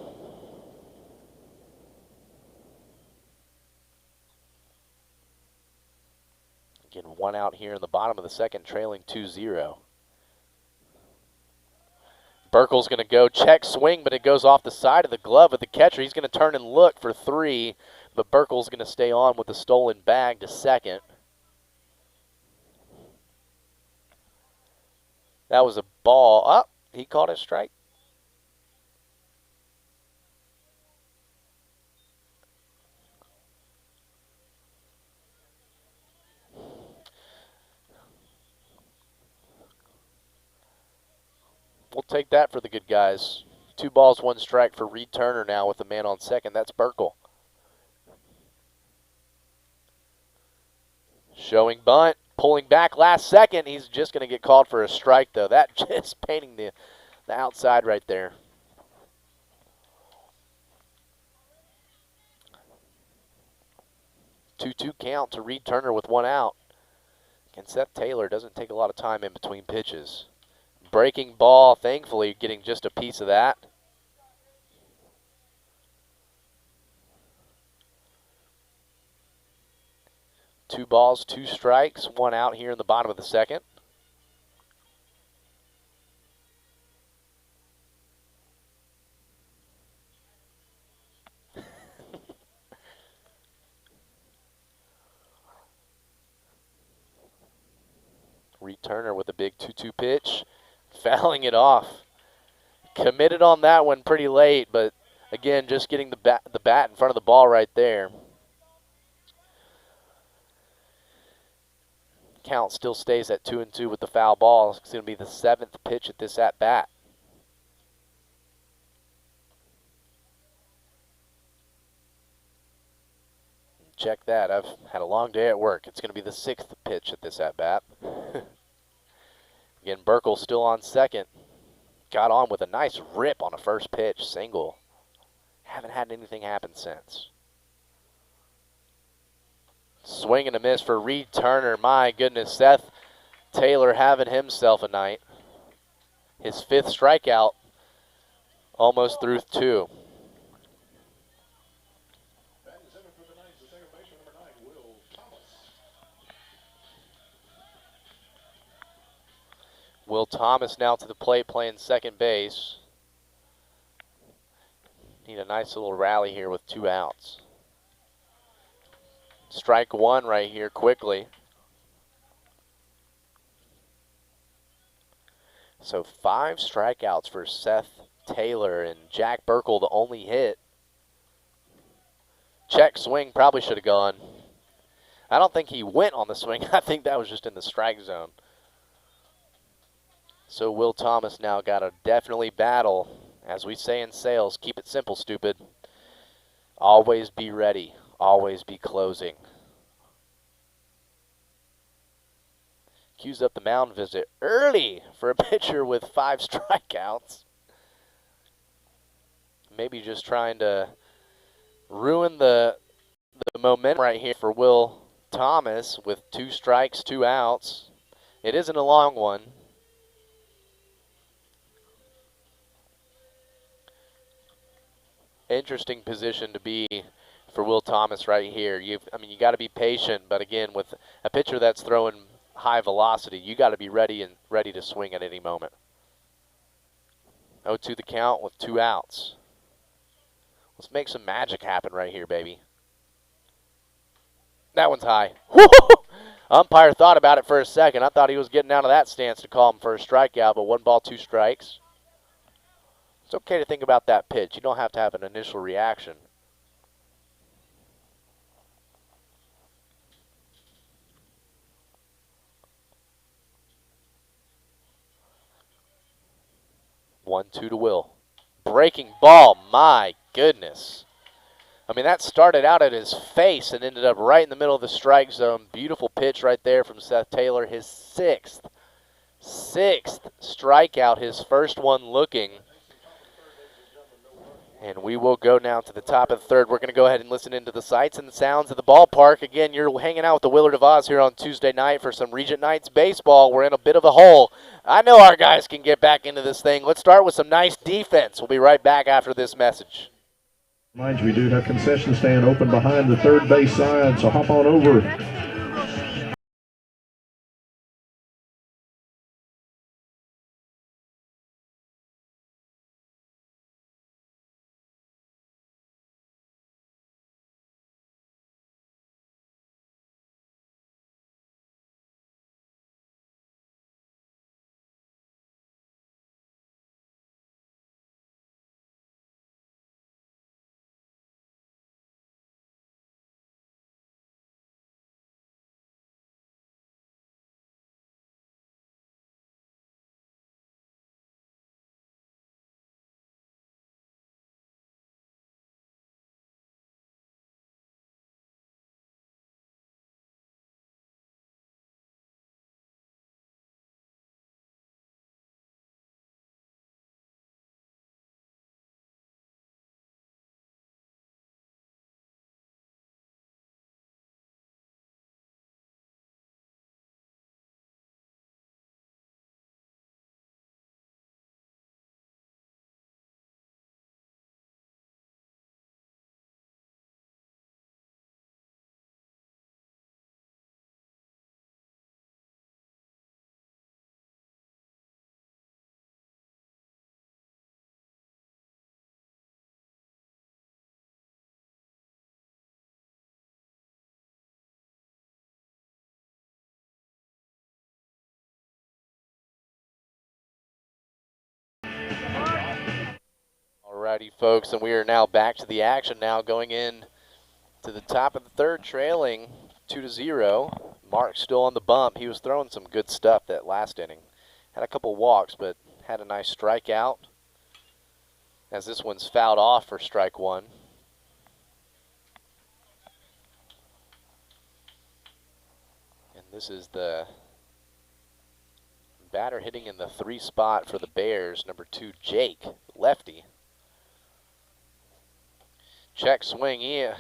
Again, 1 out here in the bottom of the second, trailing 2-0. Burkle's going to go check swing, but it goes off the side of the glove of the catcher. He's going to turn and look for 3, but Burkle's going to stay on with the stolen bag to second. That was a ball. Oh, he caught a strike. We'll take that for the good guys. 2 balls, 1 strike for Reed Turner now with the man on second. That's Burkle. Showing bunt, pulling back last second. He's just going to get called for a strike, though. That just painting the outside right there. Two count to Reed Turner with 1 out. And Seth Taylor doesn't take a lot of time in between pitches. Breaking ball, thankfully, getting just a piece of that. Two balls, 2 strikes, 1 out here in the bottom of the second. Reed Turner with a big 2-2 pitch. Fouling it off. Committed on that one pretty late, but again, just getting the bat in front of the ball right there. Count still stays at 2-2 with the foul ball. It's going to be the 7th pitch at this at-bat. Check that. I've had a long day at work. It's going to be the 6th pitch at this at-bat. Again, Burkle still on second. Got on with a nice rip on a first pitch, single. Haven't had anything happen since. Swing and a miss for Reed Turner. My goodness, Seth Taylor having himself a night. His 5th strikeout, almost through 2. Will Thomas now to the plate playing second base. Need a nice little rally here with 2 outs. Strike 1 right here quickly. So 5 strikeouts for Seth Taylor, and Jack Burkle the only hit. Check swing probably should have gone. I don't think he went on the swing. I think that was just in the strike zone. So Will Thomas now got to definitely battle. As we say in sales, keep it simple, stupid. Always be ready. Always be closing. Cues up the mound visit early for a pitcher with 5 strikeouts. Maybe just trying to ruin the momentum right here for Will Thomas with 2 strikes, 2 outs. It isn't a long one. Interesting position to be for Will Thomas right here. You got to be patient, but again, with a pitcher that's throwing high velocity, you got to be ready to swing at any moment. 0-2 the count with 2 outs. Let's make some magic happen right here, baby. That one's high. Umpire thought about it for a second. I thought he was getting out of that stance to call him for a strikeout, but 1 ball, 2 strikes. It's okay to think about that pitch. You don't have to have an initial reaction. One, 2 to Will. Breaking ball, my goodness. That started out at his face and ended up right in the middle of the strike zone. Beautiful pitch right there from Seth Taylor. His sixth strikeout, his first one looking. And we will go now to the top of the third. We're going to go ahead and listen into the sights and sounds of the ballpark. Again, you're hanging out with the Willard of Oz here on Tuesday night for some Regent Knights baseball. We're in a bit of a hole. I know our guys can get back into this thing. Let's start with some nice defense. We'll be right back after this message. Mind you, we do have concession stand open behind the third base side, so hop on over. Alrighty, folks, and we are now back to the action now, going in to the top of the third, trailing 2-0. Mark still on the bump. He was throwing some good stuff that last inning. Had a couple walks, but had a nice strikeout, as this one's fouled off for strike 1. And this is the batter hitting in the 3 spot for the Bears, number 2, Jake, lefty. Check swing,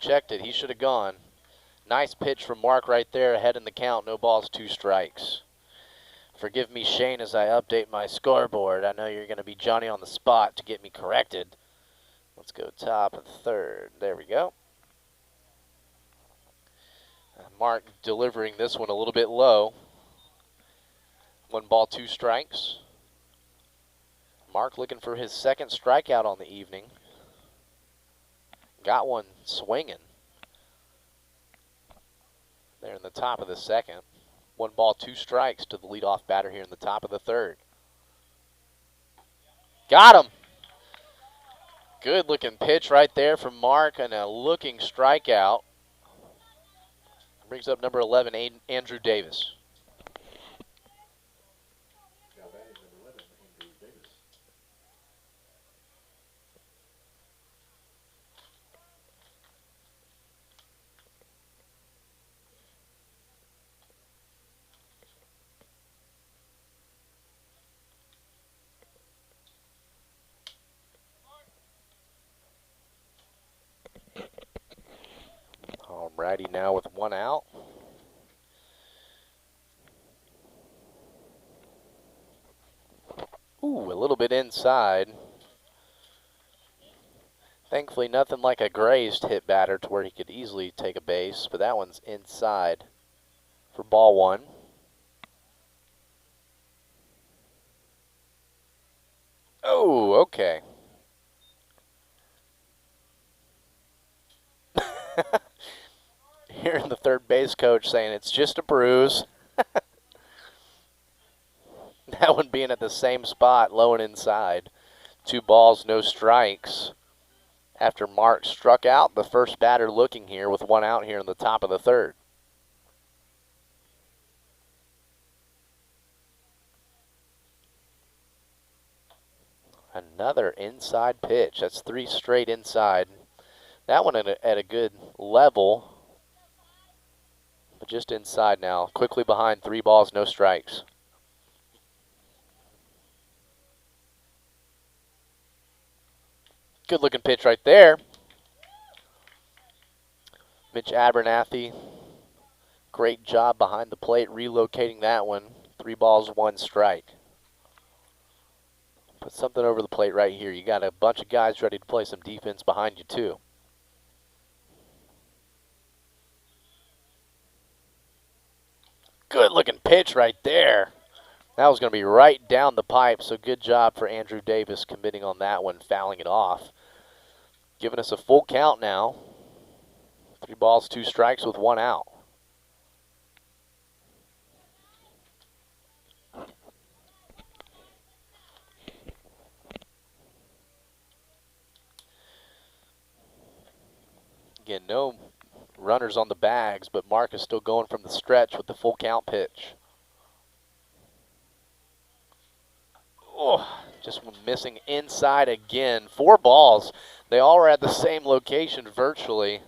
checked it. He should have gone. Nice pitch from Mark right there, ahead in the count. No balls, 2 strikes. Forgive me, Shane, as I update my scoreboard. I know you're going to be Johnny on the spot to get me corrected. Let's go top of the third. There we go. Mark delivering this one a little bit low. 1 ball, 2 strikes. Mark looking for his second strikeout on the evening. Got one swinging there in the top of the second. 1 ball, 2 strikes to the leadoff batter here in the top of the third. Got him! Good looking pitch right there from Mark and a looking strikeout. Brings up number 11, Andrew Davis. Alrighty, now with 1 out. Ooh, a little bit inside. Thankfully, nothing like a grazed hit batter to where he could easily take a base, but that one's inside for ball 1. Oh, okay. Hearing the third base coach saying it's just a bruise. That one being at the same spot, low and inside. 2 balls, no strikes. After Mark struck out the first batter looking here with 1 out here in the top of the third. Another inside pitch. That's 3 straight inside. That one at a good level, but just inside now. Quickly behind, 3 balls, no strikes. Good looking pitch right there. Mitch Abernathy, great job behind the plate relocating that one. 3 balls, 1 strike. Put something over the plate right here. You got a bunch of guys ready to play some defense behind you too. Good looking pitch right there. That was going to be right down the pipe, so good job for Andrew Davis committing on that one, fouling it off. Giving us a full count now. 3 balls, 2 strikes with 1 out. Again, no runners on the bags, but Mark is still going from the stretch with the full count pitch. Oh, just missing inside again. 4 balls. They all were at the same location virtually.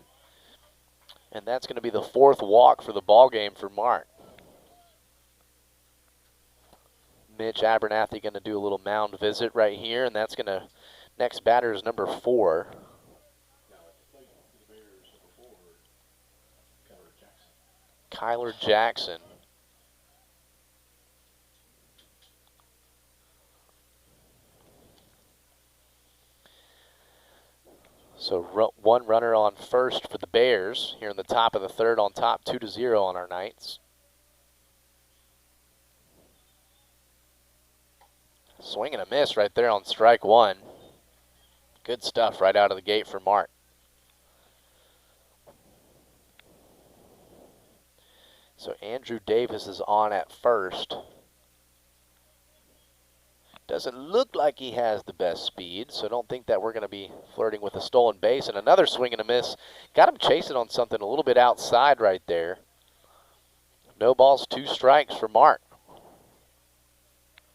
And that's going to be the 4th walk for the ball game for Mark. Mitch Abernathy going to do a little mound visit right here, and that's going to, next batter is number 4. Kyler Jackson. So 1 runner on first for the Bears here in the top of the third on top, 2-0 on our Knights. Swing and a miss right there on strike 1. Good stuff right out of the gate for Mark. So Andrew Davis is on at first. Doesn't look like he has the best speed, so I don't think that we're going to be flirting with a stolen base. And another swing and a miss. Got him chasing on something a little bit outside right there. No balls, 2 strikes for Mark.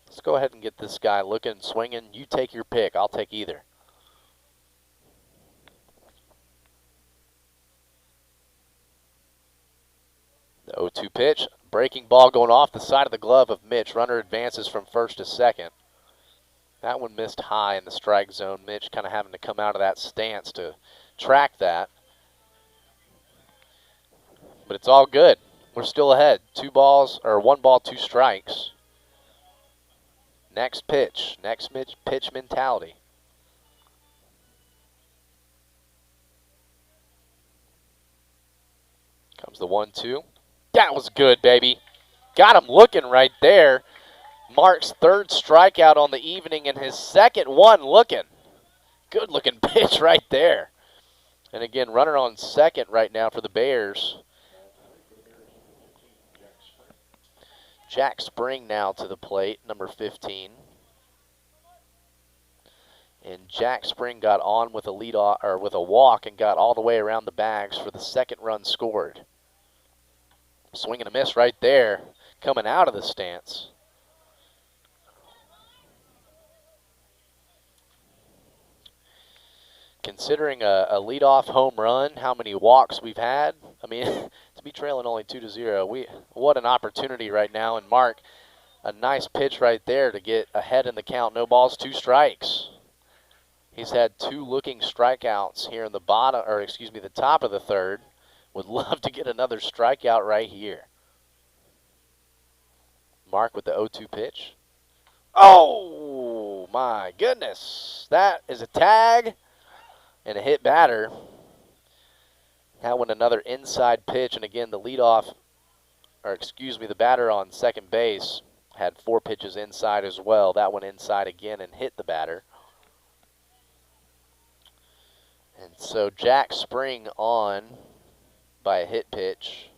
Let's go ahead and get this guy looking and swinging. You take your pick. I'll take either. The 0-2 pitch. Breaking ball going off the side of the glove of Mitch. Runner advances from first to second. That one missed high in the strike zone. Mitch kind of having to come out of that stance to track that. But it's all good. We're still ahead. 1 ball, 2 strikes. Next pitch. Next pitch mentality. Comes the 1-2. That was good, baby. Got him looking right there. Mark's third strikeout on the evening and his second one looking. Good looking pitch right there. And again, runner on second right now for the Bears. Jack Spring now to the plate, number 15. And Jack Spring got on with a lead off, or with a walk, and got all the way around the bags for the second run scored. Swing and a miss right there, coming out of the stance. Considering a leadoff home run, how many walks we've had, I mean, to be trailing only 2-0, what an opportunity right now. And Mark, a nice pitch right there to get ahead in the count. No balls, 2 strikes. He's had 2 looking strikeouts here in the bottom, or excuse me, the top of the third. Would love to get another strikeout right here. Mark with the 0-2 pitch. Oh, my goodness. That is a tag and a hit batter. That one another inside pitch, and again the leadoff, or excuse me, the batter on second base had 4 pitches inside as well. That one inside again and hit the batter. And so Jack Spring on by a hit pitch.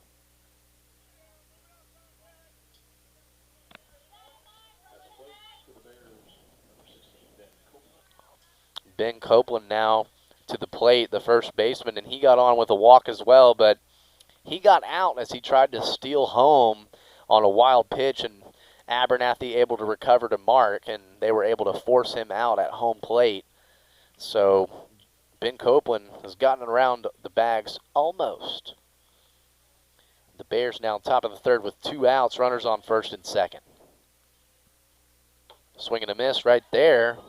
Ben Copeland now to the plate, the first baseman, and he got on with a walk as well, but he got out as he tried to steal home on a wild pitch, and Abernathy able to recover to Mark, and they were able to force him out at home plate. So Ben Copeland has gotten around the bags almost. The Bears now top of the third with 2 outs, runners on first and second. Swing and a miss right there.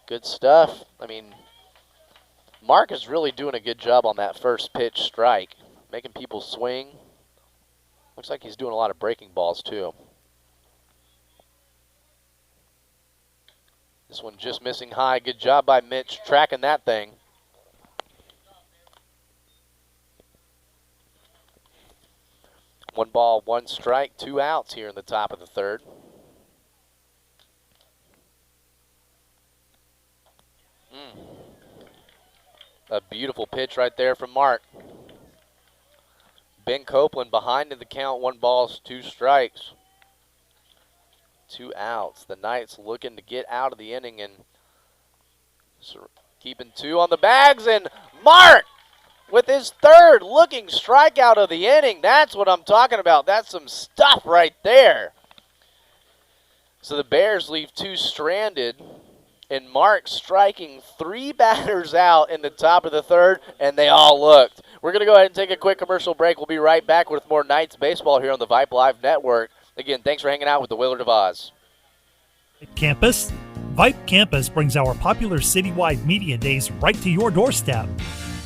Good stuff. I mean, Mark is really doing a good job on that first pitch strike, making people swing. Looks like he's doing a lot of breaking balls too. This one just missing high. Good job by Mitch tracking that thing. One ball, 1 strike, 2 outs here in the top of the third. A beautiful pitch right there from Mark. Ben Copeland behind in the count, 1 ball, 2 strikes. 2 outs. The Knights looking to get out of the inning and keeping 2 on the bags, and Mark with his third looking strikeout of the inning. That's what I'm talking about. That's some stuff right there. So the Bears leave 2 stranded, and Mark striking 3 batters out in the top of the third, and they all looked. We're going to go ahead and take a quick commercial break. We'll be right back with more Knights baseball here on the Vype Live Network. Again, thanks for hanging out with the Willard of Oz. Campus? Vype Campus brings our popular citywide media days right to your doorstep.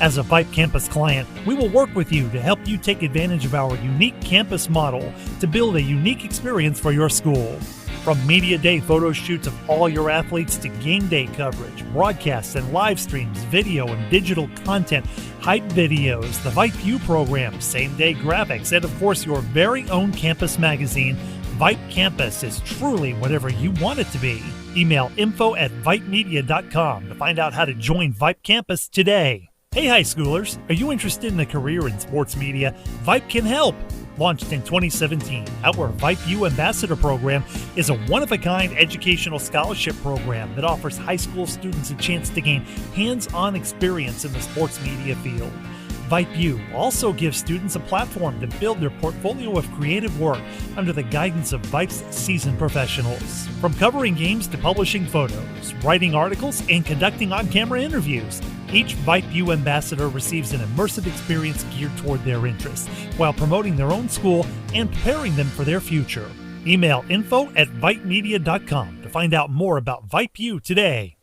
As a Vype Campus client, we will work with you to help you take advantage of our unique campus model to build a unique experience for your school. From media day photo shoots of all your athletes to game day coverage, broadcasts and live streams, video and digital content, hype videos, the Vype U program, same-day graphics, and of course your very own campus magazine, Vype Campus is truly whatever you want it to be. Email info@vypemedia.com to find out how to join Vype Campus today. Hey high schoolers, are you interested in a career in sports media? Vype can help. Launched in 2017, our Vype U Ambassador program is a one-of-a-kind educational scholarship program that offers high school students a chance to gain hands-on experience in the sports media field. Vype U also gives students a platform to build their portfolio of creative work under the guidance of Vype's seasoned professionals. From covering games to publishing photos, writing articles, and conducting on-camera interviews, each Vype U ambassador receives an immersive experience geared toward their interests, while promoting their own school and preparing them for their future. Email info@vypemedia.com to find out more about Vype U today.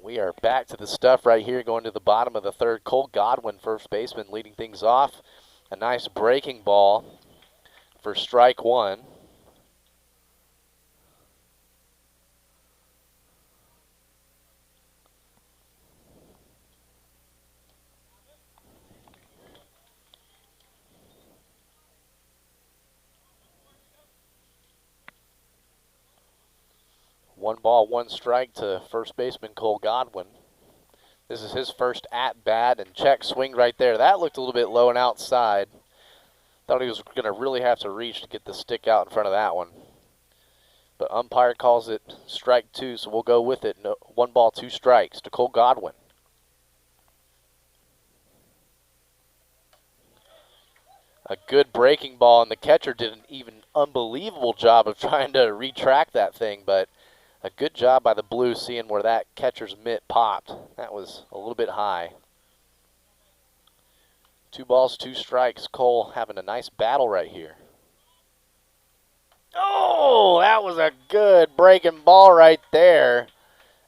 We are back to the stuff right here, going to the bottom of the third. Cole Godwin, first baseman, leading things off. A nice breaking ball for strike 1. 1 ball, 1 strike to first baseman Cole Godwin. This is his first at-bat, and check swing right there. That looked a little bit low and outside. Thought he was going to really have to reach to get the stick out in front of that one. But umpire calls it strike 2, so we'll go with it. No, 1 ball, 2 strikes to Cole Godwin. A good breaking ball, and the catcher did an even unbelievable job of trying to retract that thing, but a good job by the Blue seeing where that catcher's mitt popped. That was a little bit high. 2 balls, 2 strikes. Cole having a nice battle right here. Oh, that was a good breaking ball right there.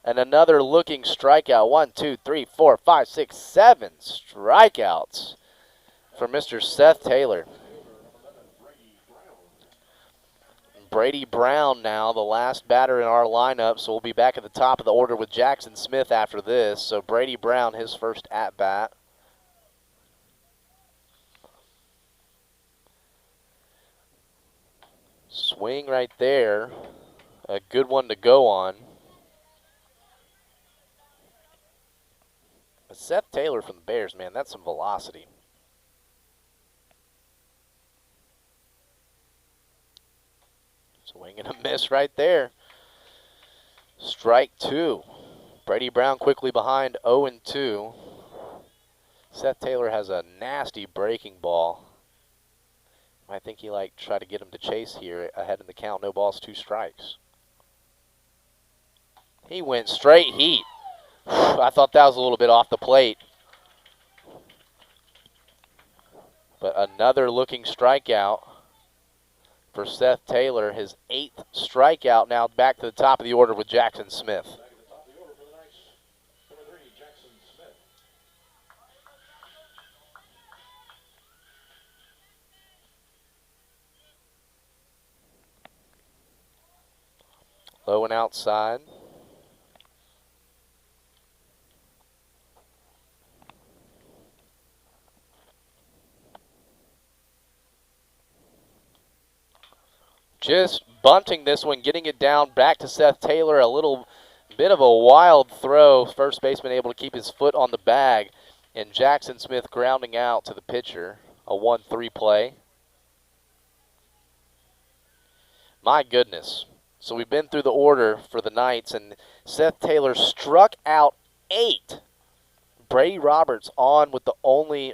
And another looking strikeout. 1, 2, 3, 4, 5, 6, 7 strikeouts for Mr. Seth Taylor. Brady Brown now, the last batter in our lineup, so we'll be back at the top of the order with Jackson Smith after this. So Brady Brown, his first at-bat. Swing right there. A good one to go on. But Seth Taylor from the Bears, man, that's some velocity. Swing and a miss right there. Strike 2. Brady Brown quickly behind 0-2. Seth Taylor has a nasty breaking ball. I think he tried to get him to chase here ahead in the count. No balls, 2 strikes. He went straight heat. I thought that was a little bit off the plate. But another looking strikeout for Seth Taylor, his 8th strikeout. Now back to the top of the order with Jackson Smith. Low and outside. Just bunting this one, getting it down back to Seth Taylor. A little bit of a wild throw. First baseman able to keep his foot on the bag. And Jackson Smith grounding out to the pitcher. A 1-3 play. My goodness. So we've been through the order for the Knights, and Seth Taylor struck out 8. Brady Roberts on with the only,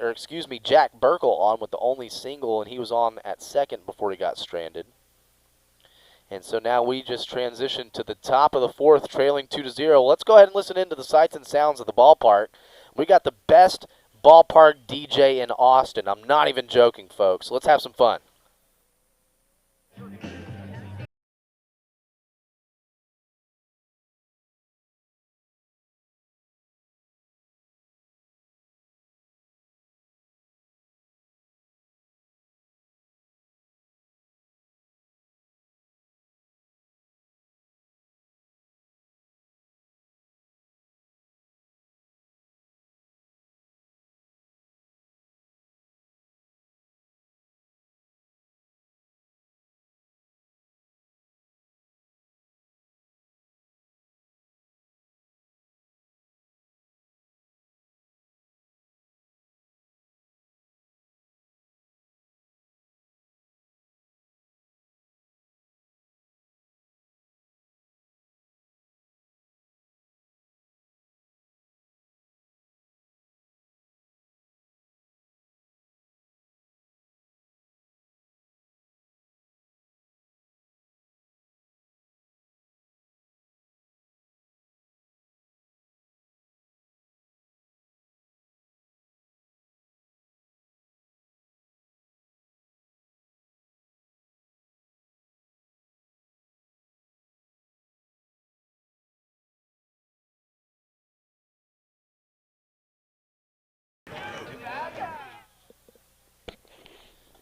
Jack Burkle on with the only single, and he was on at second before he got stranded. And so now we just transition to the top of the 4th, trailing 2-0. Let's go ahead and listen into the sights and sounds of the ballpark. We got the best ballpark DJ in Austin. I'm not even joking, folks. Let's have some fun.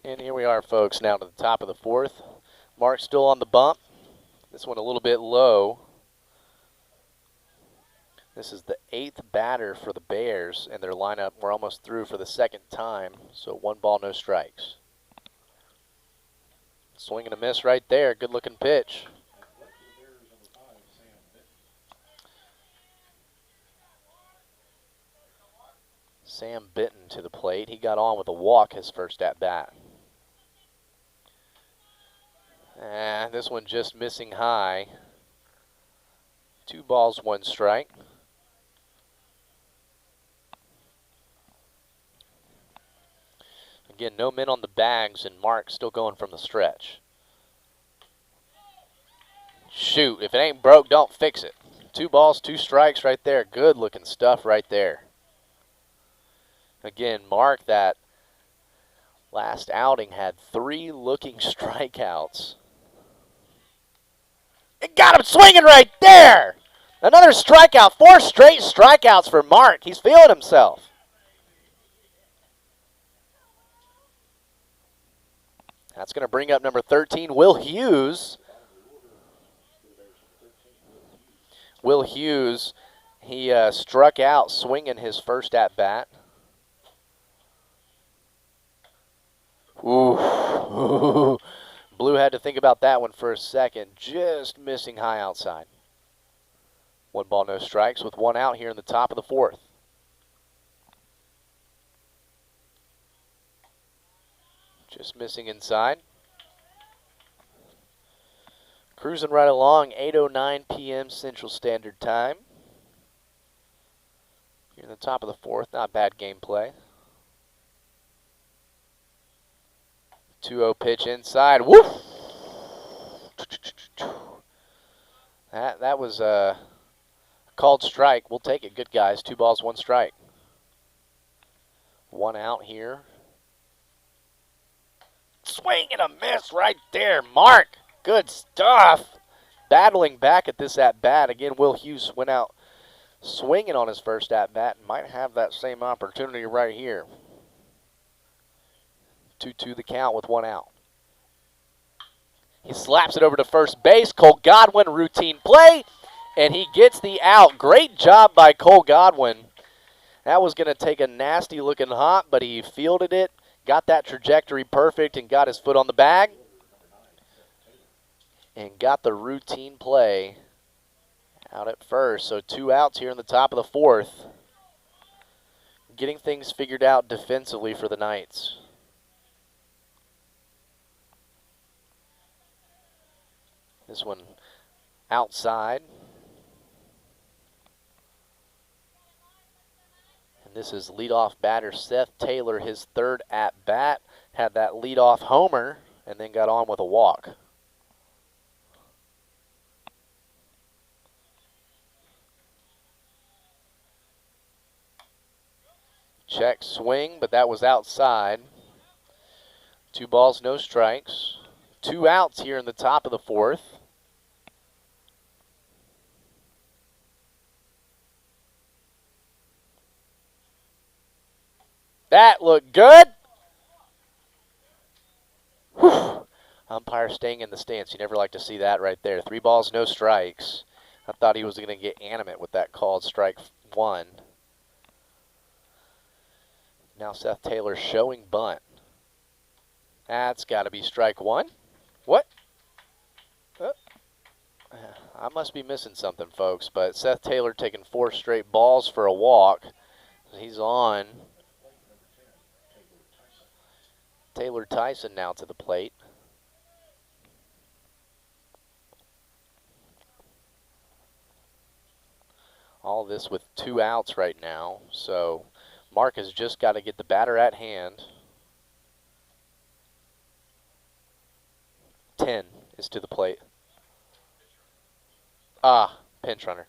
And here we are, folks, now to the top of the 4th. Mark still on the bump. This one a little bit low. This is the 8th batter for the Bears, and their lineup, we're almost through for the 2nd time. So 1 ball, no strikes. Swing and a miss right there. Good looking pitch. Sam Benton to the plate. He got on with a walk his first at-bat. This one just missing high. 2 balls, 1 strike. Again, no men on the bags, and Mark still going from the stretch. Shoot, if it ain't broke, don't fix it. 2 balls, 2 strikes right there. Good looking stuff right there. Again, Mark, that last outing had 3 looking strikeouts. It got him swinging right there. Another strikeout, 4 straight strikeouts for Mark. He's feeling himself. That's going to bring up number 13, Will Hughes. Will Hughes, he struck out swinging his first at-bat. Ooh. Blue had to think about that one for a second. Just missing high outside. 1 ball, no strikes with 1 out here in the top of the 4th. Just missing inside. Cruising right along, 8:09 p.m. Central Standard Time. Here in the top of the 4th, not bad gameplay. 2-0 pitch inside. Woof! That was a called strike. We'll take it. Good guys. 2 balls, 1 strike. 1 out here. Swing and a miss right there, Mark. Good stuff. Battling back at this at-bat. Again, Will Hughes went out swinging on his first at-bat and might have that same opportunity right here. 2-2 the count with 1 out. He slaps it over to first base. Cole Godwin, routine play, and he gets the out. Great job by Cole Godwin. That was going to take a nasty-looking hop, but he fielded it, got that trajectory perfect, and got his foot on the bag. And got the routine play out at first. So 2 outs here in the top of the 4th. Getting things figured out defensively for the Knights. This one outside. And this is leadoff batter Seth Taylor, his 3rd at-bat. Had that leadoff homer and then got on with a walk. Check swing, but that was outside. 2 balls, no strikes. 2 outs here in the top of the 4th. That looked good. Whew. Umpire staying in the stance. You never like to see that right there. 3 balls, no strikes. I thought he was going to get animate with that called strike 1. Now Seth Taylor showing bunt. That's got to be strike 1. What? I must be missing something, folks. But Seth Taylor taking 4 straight balls for a walk. He's on. Taylor Tyson now to the plate. All this with 2 outs right now. So Mark has just got to get the batter at hand. 10 is to the plate. Pinch runner.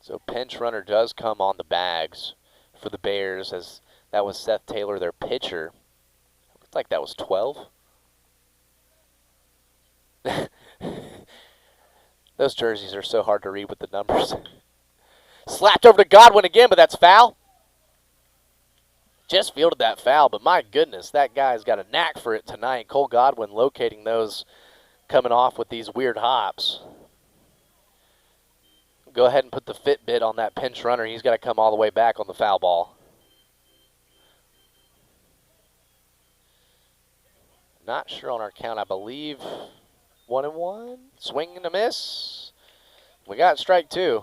So pinch runner does come on the bags for the Bears, as that was Seth Taylor, their pitcher. Looked like that was 12. Those jerseys are so hard to read with the numbers. Slapped over to Godwin again, but that's foul. Just fielded that foul, but my goodness, that guy's got a knack for it tonight. Cole Godwin locating those coming off with these weird hops. Go ahead and put the Fitbit on that pinch runner. He's got to come all the way back on the foul ball. Not sure on our count. I believe 1-1. Swing and a miss. We got strike 2.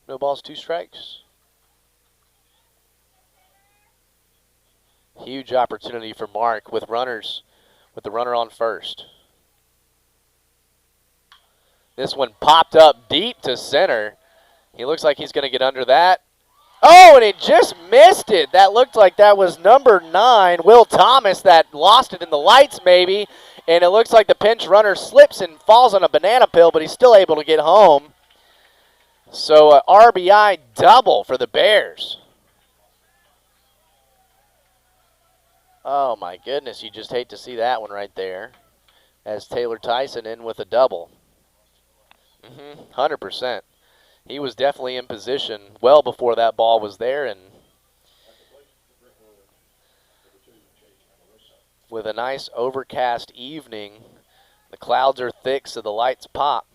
No balls, 2 strikes. Huge opportunity for Mark with the runner on first. This one popped up deep to center. He looks like he's going to get under that. Oh, and it just missed it. That looked like that was number 9, Will Thomas, that lost it in the lights maybe. And it looks like the pinch runner slips and falls on a banana peel, but he's still able to get home. So RBI double for the Bears. Oh, my goodness. You just hate to see that one right there. As Taylor Tyson in with a double. 100%. He was definitely in position well before that ball was there, and with a nice overcast evening, the clouds are thick, so the lights pop.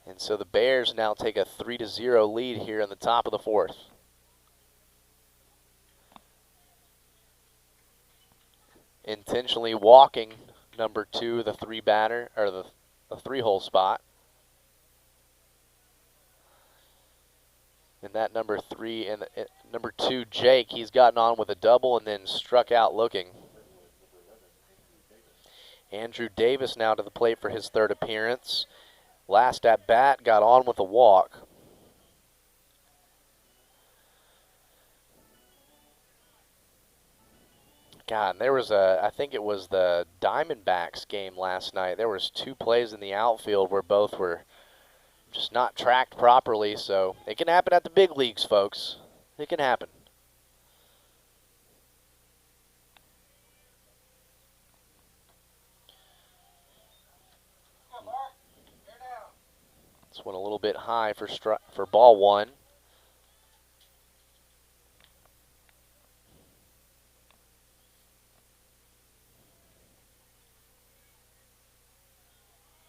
And so the Bears now take a 3-0 lead here in the top of the 4th. Intentionally walking number 2, the 3-batter, or the 3-hole spot. And that number 3 and number 2, Jake, he's gotten on with a double and then struck out looking. Andrew Davis now to the plate for his 3rd appearance. Last at bat, got on with a walk. God, there was I think it was the Diamondbacks game last night. There was 2 plays in the outfield where both were just not tracked properly, so it can happen at the big leagues, folks. It can happen. This one a little bit high for ball 1.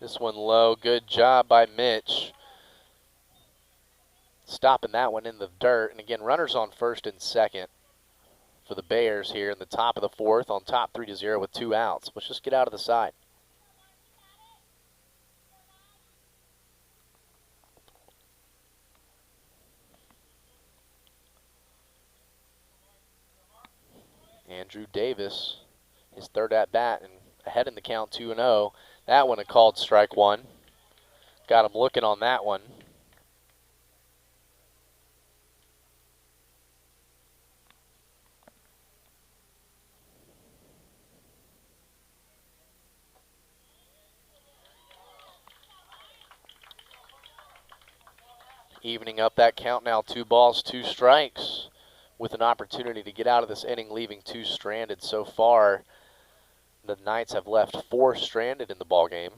This one low. Good job by Mitch. Stopping that one in the dirt. And again, runners on first and second for the Bears here in the top of the 4th on top 3-0 with 2 outs. Let's just get out of the side. Andrew Davis, his 3rd at bat and ahead in the count 2-0. That one a called strike 1. Got him looking on that one. Evening up that count now, 2 balls, 2 strikes, with an opportunity to get out of this inning, leaving 2 stranded so far. The Knights have left 4 stranded in the ball game.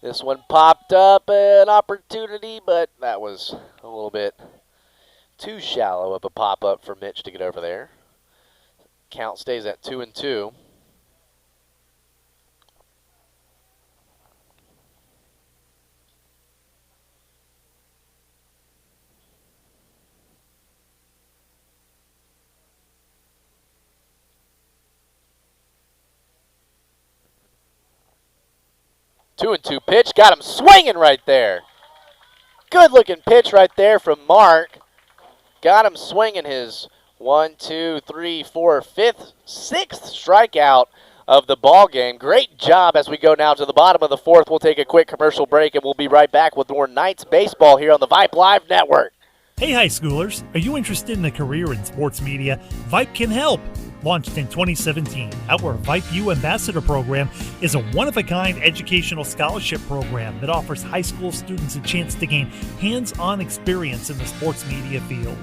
This one popped up, an opportunity, but that was a little bit too shallow of a pop-up for Mitch to get over there. Count stays at 2-2. Two and 2 pitch, got him swinging right there. Good looking pitch right there from Mark. Got him swinging his 1, 2, 3, 4, 5th, 6th strikeout of the ball game. Great job as we go now to the bottom of the 4th. We'll take a quick commercial break and we'll be right back with more Knights baseball here on the Vype Live Network. Hey high schoolers, are you interested in a career in sports media? Vype can help. Launched in 2017, our Vype U Ambassador Program is a one-of-a-kind educational scholarship program that offers high school students a chance to gain hands-on experience in the sports media field.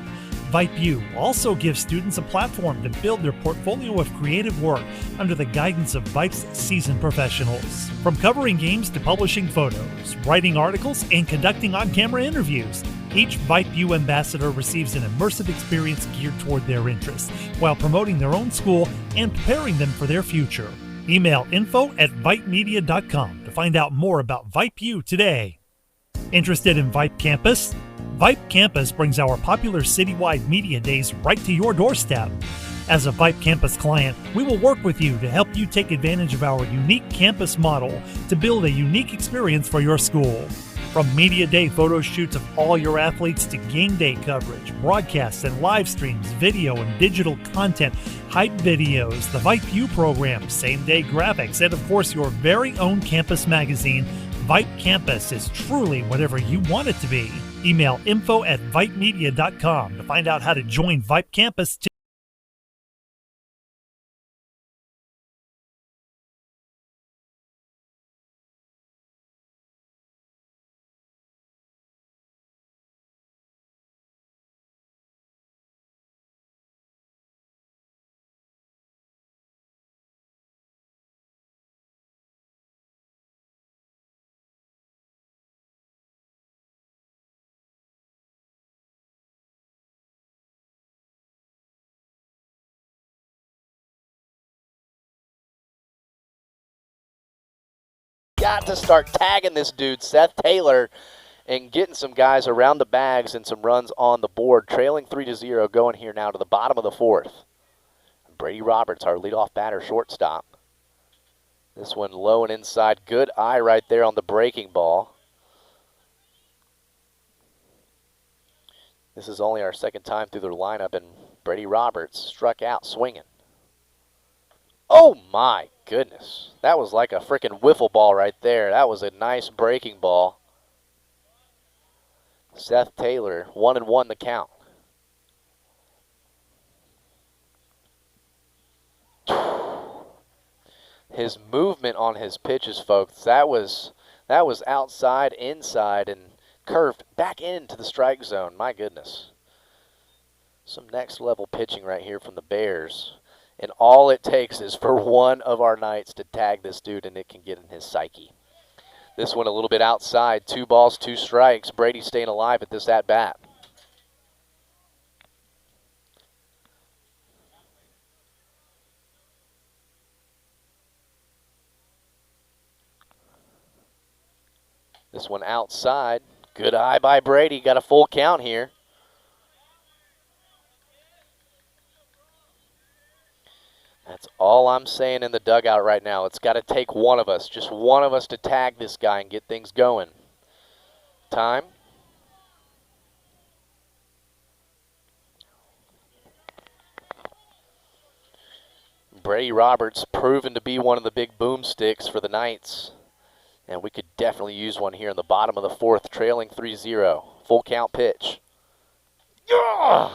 Vype U also gives students a platform to build their portfolio of creative work under the guidance of Vype's seasoned professionals. From covering games to publishing photos, writing articles, and conducting on-camera interviews, each Vype U ambassador receives an immersive experience geared toward their interests, while promoting their own school and preparing them for their future. Email info@vypemedia.com to find out more about Vype U today. Interested in Vype Campus? Vype Campus brings our popular citywide media days right to your doorstep. As a Vype Campus client, we will work with you to help you take advantage of our unique campus model to build a unique experience for your school. From media day photo shoots of all your athletes to game day coverage, broadcasts and live streams, video and digital content, hype videos, the Vype U program, same-day graphics, and of course your very own campus magazine, Vype Campus is truly whatever you want it to be. Email info@vypemedia.com to find out how to join Vype Campus today. Got to start tagging this dude, Seth Taylor, and getting some guys around the bags and some runs on the board. Trailing 3-0, going here now to the bottom of the fourth. Brady Roberts, our leadoff batter, shortstop. This one low and inside. Good eye right there on the breaking ball. This is only our second time through the lineup, and Brady Roberts struck out swinging. Oh my goodness. That was like a freaking wiffle ball right there. That was a nice breaking ball. Seth Taylor, 1-1 the count. His movement on his pitches, folks, that was outside, inside, and curved back into the strike zone. My goodness. Some next level pitching right here from the Bears. And all it takes is for one of our Knights to tag this dude, and it can get in his psyche. This one a little bit outside. 2 balls, 2 strikes. Brady staying alive at this at-bat. This one outside. Good eye by Brady. Got a full count here. That's all I'm saying in the dugout right now. It's got to take one of us, just one of us to tag this guy and get things going. Time. Brady Roberts proven to be one of the big boomsticks for the Knights. And we could definitely use one here in the bottom of the fourth, trailing 3-0. Full count pitch. Yeah!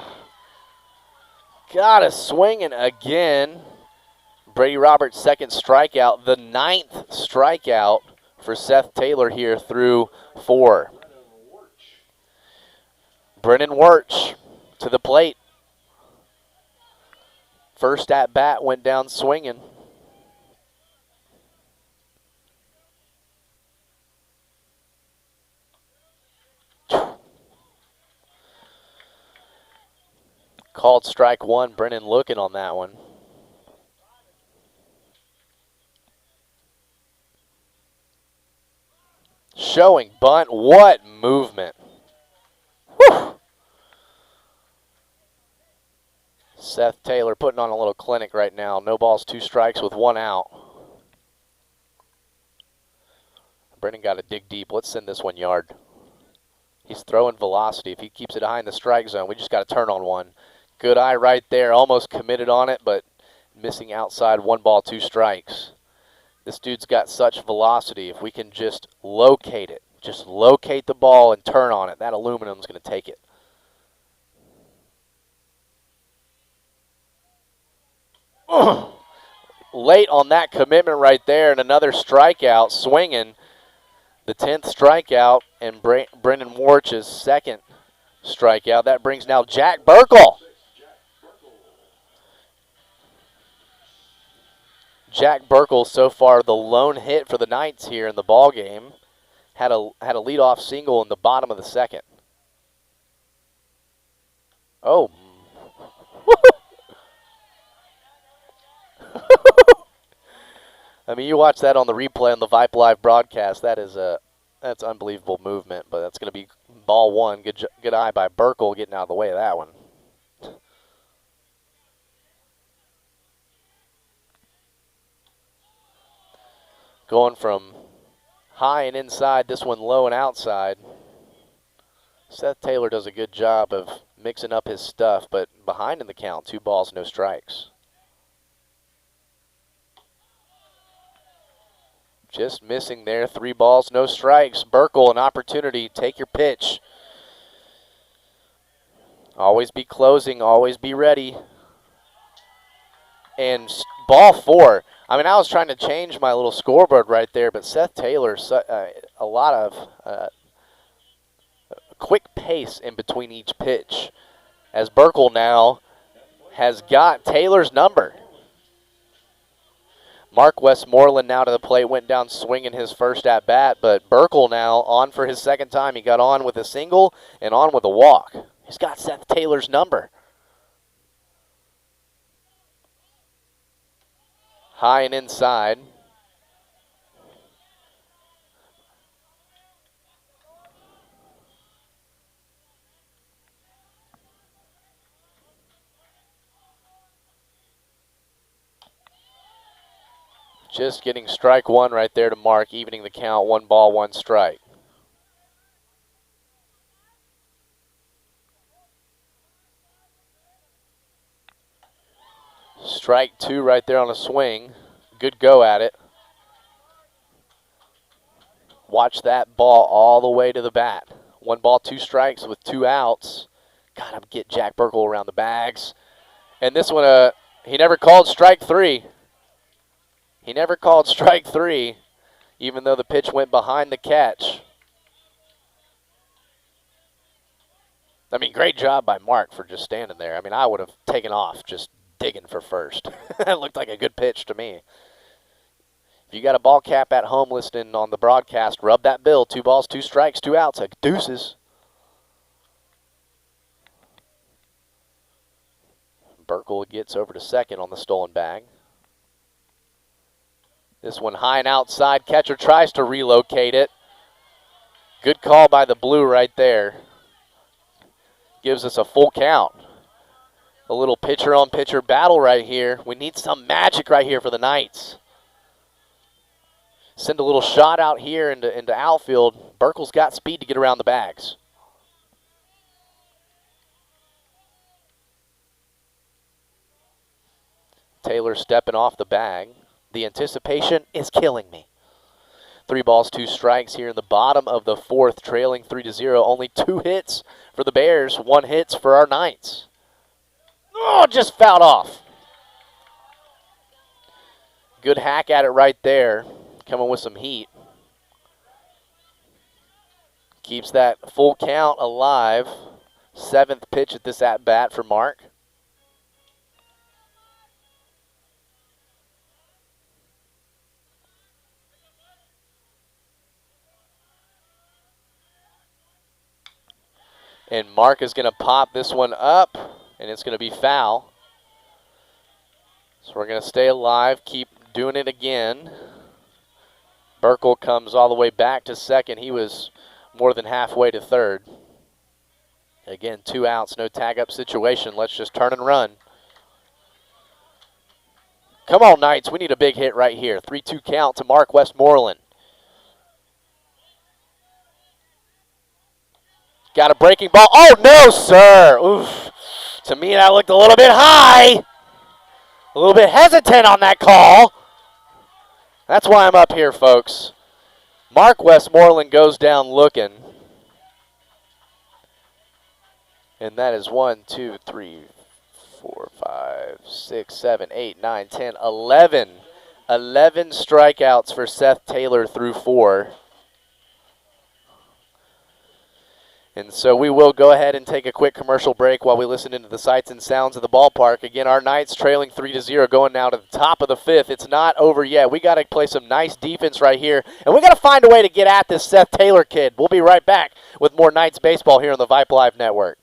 Got a swinging again. Brady Roberts' second strikeout, the 9th strikeout for Seth Taylor here through 4. Brennan Wirtz to the plate. First at bat went down swinging. Called strike 1. Brennan looking on that one. Showing bunt. What movement. Whew. Seth Taylor putting on a little clinic right now. No balls, 2 strikes with 1 out. Brennan got to dig deep. Let's send this one yard. He's throwing velocity. If he keeps it high in the strike zone, we just got to turn on one. Good eye right there. Almost committed on it, but missing outside. 1 ball, 2 strikes. This dude's got such velocity. If we can just locate it, just locate the ball and turn on it, that aluminum's going to take it. Late on that commitment right there, and another strikeout swinging. The 10th strikeout, and Brendan Wirtz's second strikeout. That brings now Jack Burkle. Jack Burkle so far the lone hit for the Knights here in the ball game. Had a leadoff single in the bottom of the second. Oh. I mean, you watch that on the replay on the Vype Live broadcast. That's unbelievable movement, but that's going to be ball 1. Good eye by Burkle getting out of the way of that one. Going from high and inside, this one low and outside. Seth Taylor does a good job of mixing up his stuff, but behind in the count, 2 balls, no strikes. Just missing there, 3 balls, no strikes. Burkle, an opportunity, take your pitch. Always be closing, always be ready. And ball 4. I mean, I was trying to change my little scoreboard right there, but Seth Taylor, a lot of quick pace in between each pitch, as Burkle now has got Taylor's number. Mark Westmoreland now to the plate, went down swinging his first at bat, but Burkle now on for his second time. He got on with a single and on with a walk. He's got Seth Taylor's number. High and inside. Just getting strike 1 right there to Mark, evening the count, 1 ball, 1 strike. Strike 2 right there on a swing. Good go at it. Watch that ball all the way to the bat. 1 ball, 2 strikes with 2 outs. Gotta get Jack Burkle around the bags. And this one, he never called strike 3. He never called strike 3, even though the pitch went behind the catch. I mean, great job by Mark for just standing there. I mean, I would have taken off just digging for first. That looked like a good pitch to me. If you got a ball cap at home listening on the broadcast, rub that bill. 2 balls, 2 strikes, 2 outs. Like deuces. Burkle gets over to second on the stolen bag. This one high and outside. Catcher tries to relocate it. Good call by the blue right there. Gives us a full count. A little pitcher-on-pitcher battle right here. We need some magic right here for the Knights. Send a little shot out here into outfield. Burkle's got speed to get around the bags. Taylor stepping off the bag. The anticipation is killing me. 3 balls, 2 strikes here in the bottom of the 4th, trailing 3-0. Only 2 hits for the Bears, 1 hit for our Knights. Oh, just fouled off. Good hack at it right there, coming with some heat. Keeps that full count alive. 7th pitch at this at-bat for Mark. And Mark is going to pop this one up, and it's going to be foul. So we're going to stay alive, keep doing it again. Burkle comes all the way back to second. He was more than halfway to third. Again, 2 outs, no tag-up situation. Let's just turn and run. Come on, Knights. We need a big hit right here. 3-2 count to Mark Westmoreland. Got a breaking ball. Oh, no, sir. Oof. To me, that looked a little bit high. A little bit hesitant on that call. That's why I'm up here, folks. Mark Westmoreland goes down looking. And that is 1, 2, 3, 4, 5, 6, 7, 8, 9, 10, 11. 11 strikeouts for Seth Taylor through 4. And so we will go ahead and take a quick commercial break while we listen into the sights and sounds of the ballpark. Again, our Knights trailing 3-0, going now to the top of the 5th. It's not over yet. We got to play some nice defense right here, and we got to find a way to get at this Seth Taylor kid. We'll be right back with more Knights baseball here on the Vype Live Network.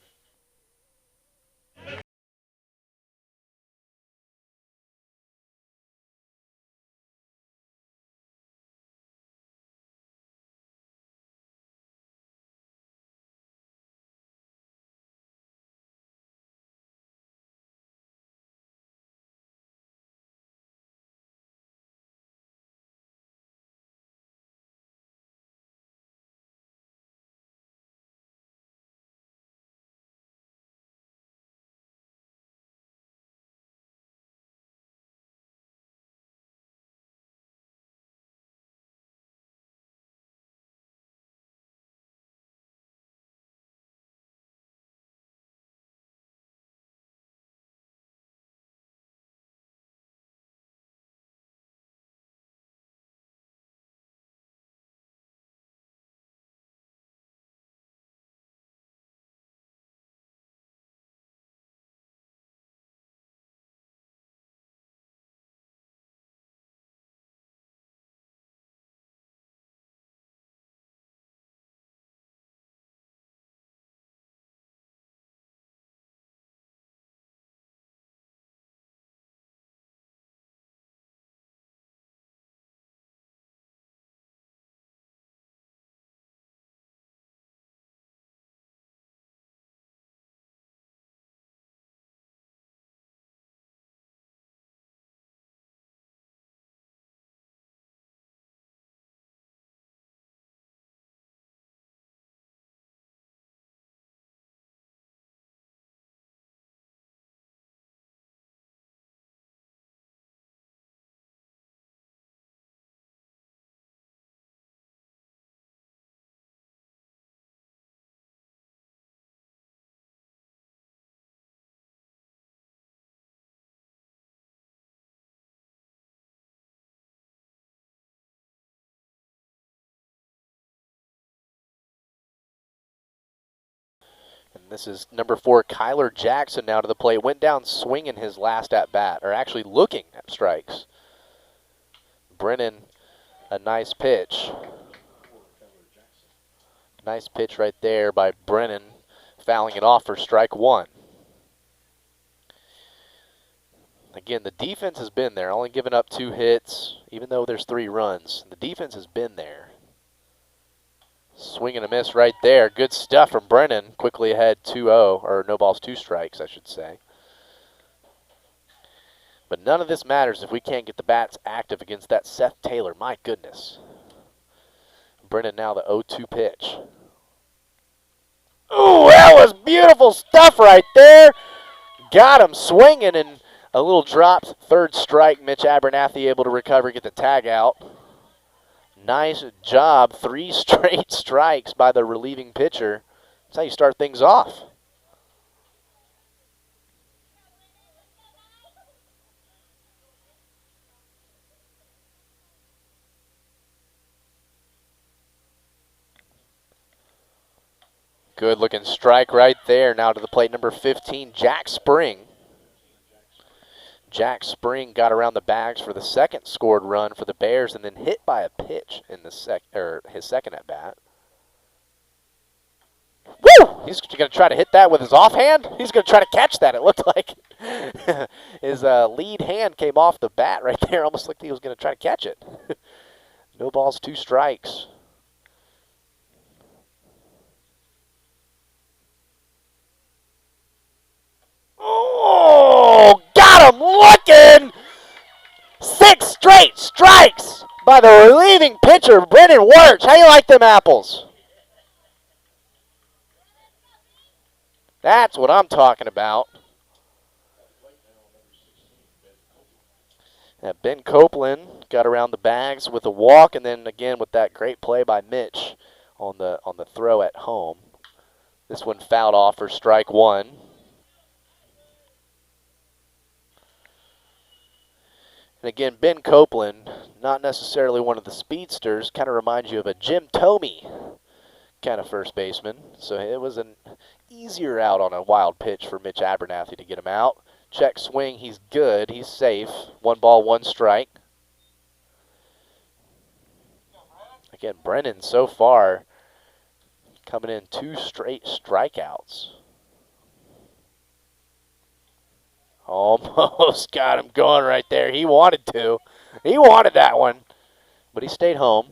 And this is number 4, Kyler Jackson, now to the plate. Went down swinging his last at-bat, or actually looking at strikes. Brennan, a nice pitch. Nice pitch right there by Brennan, fouling it off for strike 1. Again, the defense has been there, only giving up 2 hits, even though there's 3 runs. The defense has been there. Swing and a miss right there. Good stuff from Brennan. Quickly ahead 2-0, or no balls, 2 strikes, I should say. But none of this matters if we can't get the bats active against that Seth Taylor. My goodness. Brennan now the 0-2 pitch. Ooh, that was beautiful stuff right there. Got him swinging, and a little dropped third strike. Mitch Abernathy able to recover, get the tag out. Nice job. 3 straight strikes by the relieving pitcher. That's how you start things off. Good looking strike right there. Now to the plate, number 15, Jack Spring. Jack Spring got around the bags for the second scored run for the Bears, and then hit by a pitch in the his second at bat. Woo! He's going to try to hit that with his offhand. He's going to try to catch that. It looked like his lead hand came off the bat right there. Almost like he was going to try to catch it. No balls, 2 strikes. Oh, got him looking! 6 straight strikes by the relieving pitcher, Brennan Wirtz. How you like them apples? That's what I'm talking about. And Ben Copeland got around the bags with a walk, and then again with that great play by Mitch on the throw at home. This one fouled off for strike 1. And again, Ben Copeland, not necessarily one of the speedsters, kind of reminds you of a Jim Thome kind of first baseman. So it was an easier out on a wild pitch for Mitch Abernathy to get him out. Check swing, he's good, he's safe. 1 ball, 1 strike. Again, Brennan so far coming in 2 straight strikeouts. Almost got him going right there. He wanted to. He wanted that one. But he stayed home.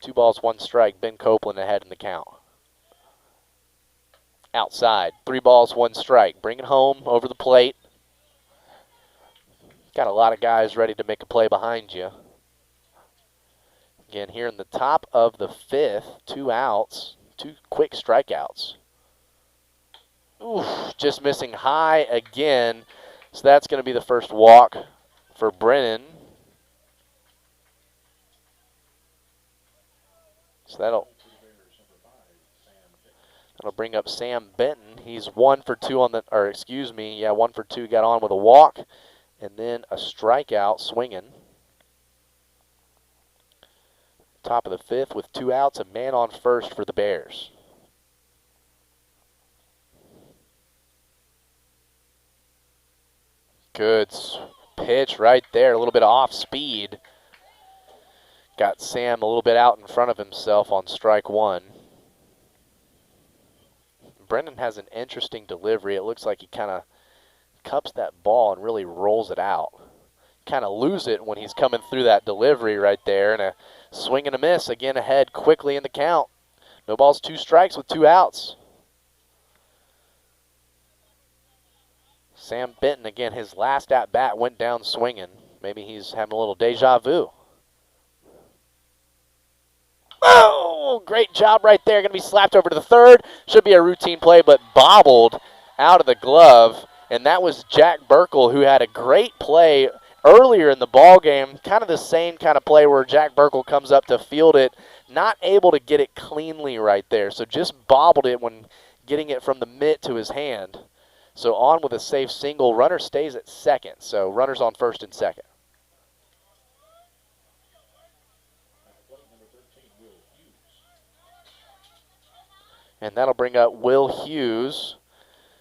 2 balls, 1 strike. Ben Copeland ahead in the count. Outside. 3 balls, 1 strike. Bring it home over the plate. Got a lot of guys ready to make a play behind you. Again, here in the top of the 5th, 2 outs. 2 quick strikeouts. Oof, just missing high again. So that's going to be the first walk for Brennan. So that'll bring up Sam Benton. He's 1 for 2 on the, or excuse me, yeah, 1 for 2, got on with a walk and then a strikeout swinging. Top of the 5th with 2 outs, a man on first for the Bears. Good pitch right there, a little bit off speed. Got Sam a little bit out in front of himself on strike 1. Brennan has an interesting delivery. It looks like he kind of cups that ball and really rolls it out. Kind of lose it when he's coming through that delivery right there. And a swing and a miss. Again ahead quickly in the count. No balls, 2 strikes with 2 outs. Sam Benton, again, his last at-bat went down swinging. Maybe he's having a little deja vu. Oh, great job right there. Going to be slapped over to the third. Should be a routine play, but bobbled out of the glove. And that was Jack Burkle, who had a great play earlier in the ball game. Kind of the same kind of play where Jack Burkle comes up to field it. Not able to get it cleanly right there. So just bobbled it when getting it from the mitt to his hand. So on with a safe single. Runner stays at second. So runners on first and second. And that'll bring up Will Hughes.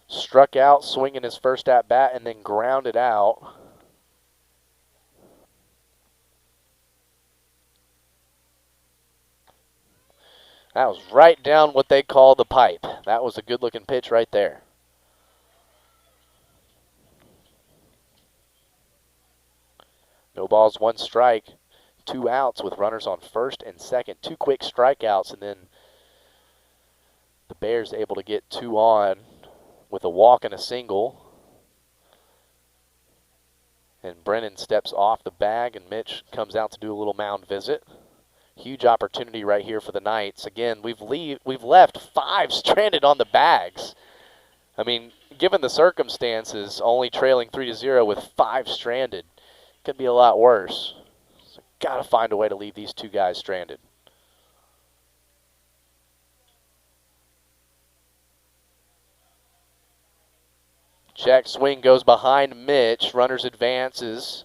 Struck out, swinging his first at-bat, and then grounded out. That was right down what they call the pipe. That was a good-looking pitch right there. No balls, one strike, 2 outs with runners on first and second. 2 quick strikeouts, and then the Bears able to get 2 on with a walk and a single. And Brennan steps off the bag, and Mitch comes out to do a little mound visit. Huge opportunity right here for the Knights. Again, we've left 5 stranded on the bags. I mean, given the circumstances, only trailing 3-0 with 5 stranded, could be a lot worse. So got to find a way to leave these 2 guys stranded. Check swing goes behind Mitch. Runners advances.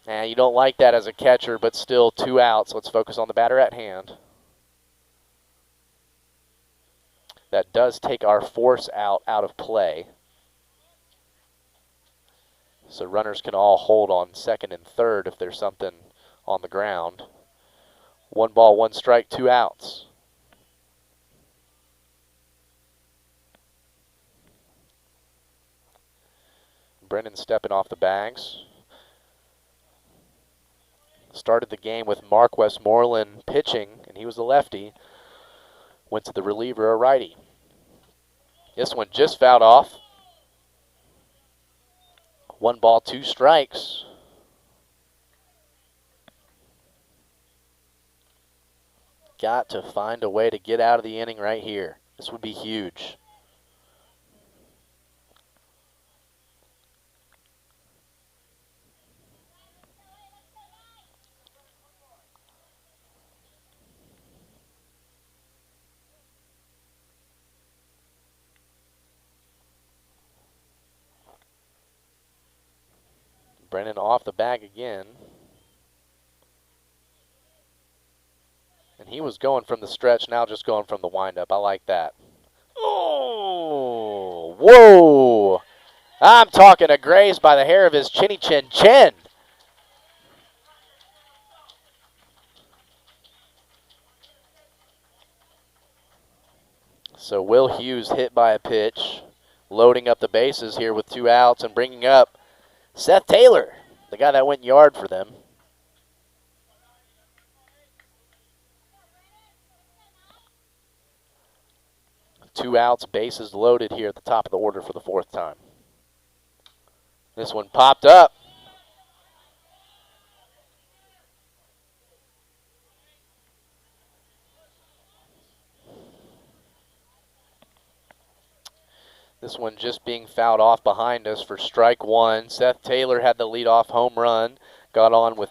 And you don't like that as a catcher, but still 2 outs. Let's focus on the batter at hand. That does take our force out of play. So runners can all hold on second and third if there's something on the ground. 1 ball, 1 strike, 2 outs. Brennan stepping off the bags. Started the game with Mark Westmoreland pitching, and he was a lefty. Went to the reliever, a righty. This one just fouled off. 1 ball, 2 strikes. Got to find a way to get out of the inning right here. This would be huge. Brennan off the bag again. And he was going from the stretch, now just going from the windup. I like that. Oh, whoa. I'm talking a graze by the hair of his chinny chin chin. So Will Hughes hit by a pitch, loading up the bases here with 2 outs and bringing up Seth Taylor, the guy that went yard for them. Two outs, bases loaded here at the top of the order for the 4th time. This one popped up. This one just being fouled off behind us for strike 1. Seth Taylor had the leadoff home run, got on with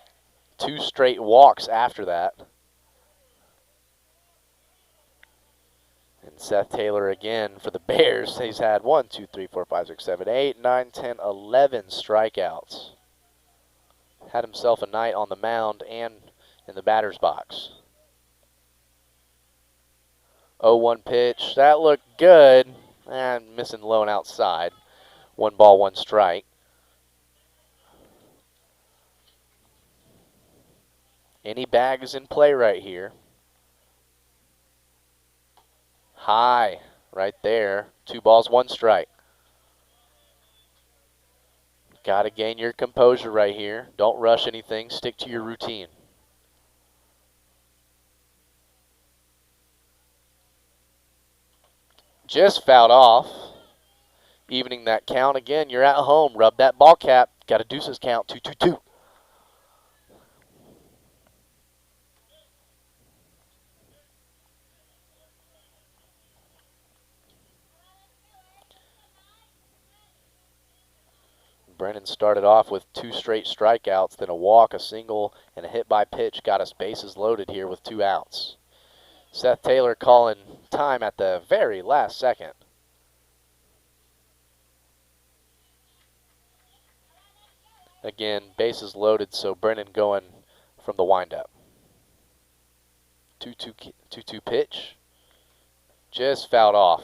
2 straight walks after that. And Seth Taylor again for the Bears. He's had 1, 2, 3, 4, 5, 6, 7, 8, 9, 10, 11 strikeouts. Had himself a night on the mound and in the batter's box. 0-1 pitch. That looked good. And missing low and outside. 1 ball, 1 strike. Any bag is in play right here. High right there. 2 balls, 1 strike. Got to gain your composure right here. Don't rush anything. Stick to your routine. Just fouled off. Evening that count again. You're at home. Rub that ball cap. Got a deuces count. 2-2-2. Brennan started off with 2 straight strikeouts, then a walk, a single, and a hit by pitch. Got us bases loaded here with 2 outs. Seth Taylor calling time at the very last second. Again, bases loaded, so Brennan going from the windup. 2-2 pitch. Just fouled off.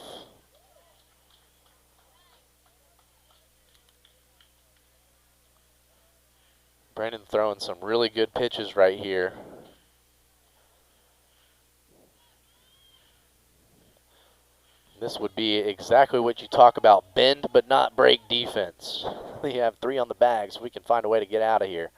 Brandon throwing some really good pitches right here. This would be exactly what you talk about, bend but not break defense. We have 3 on the bag, so we can find a way to get out of here.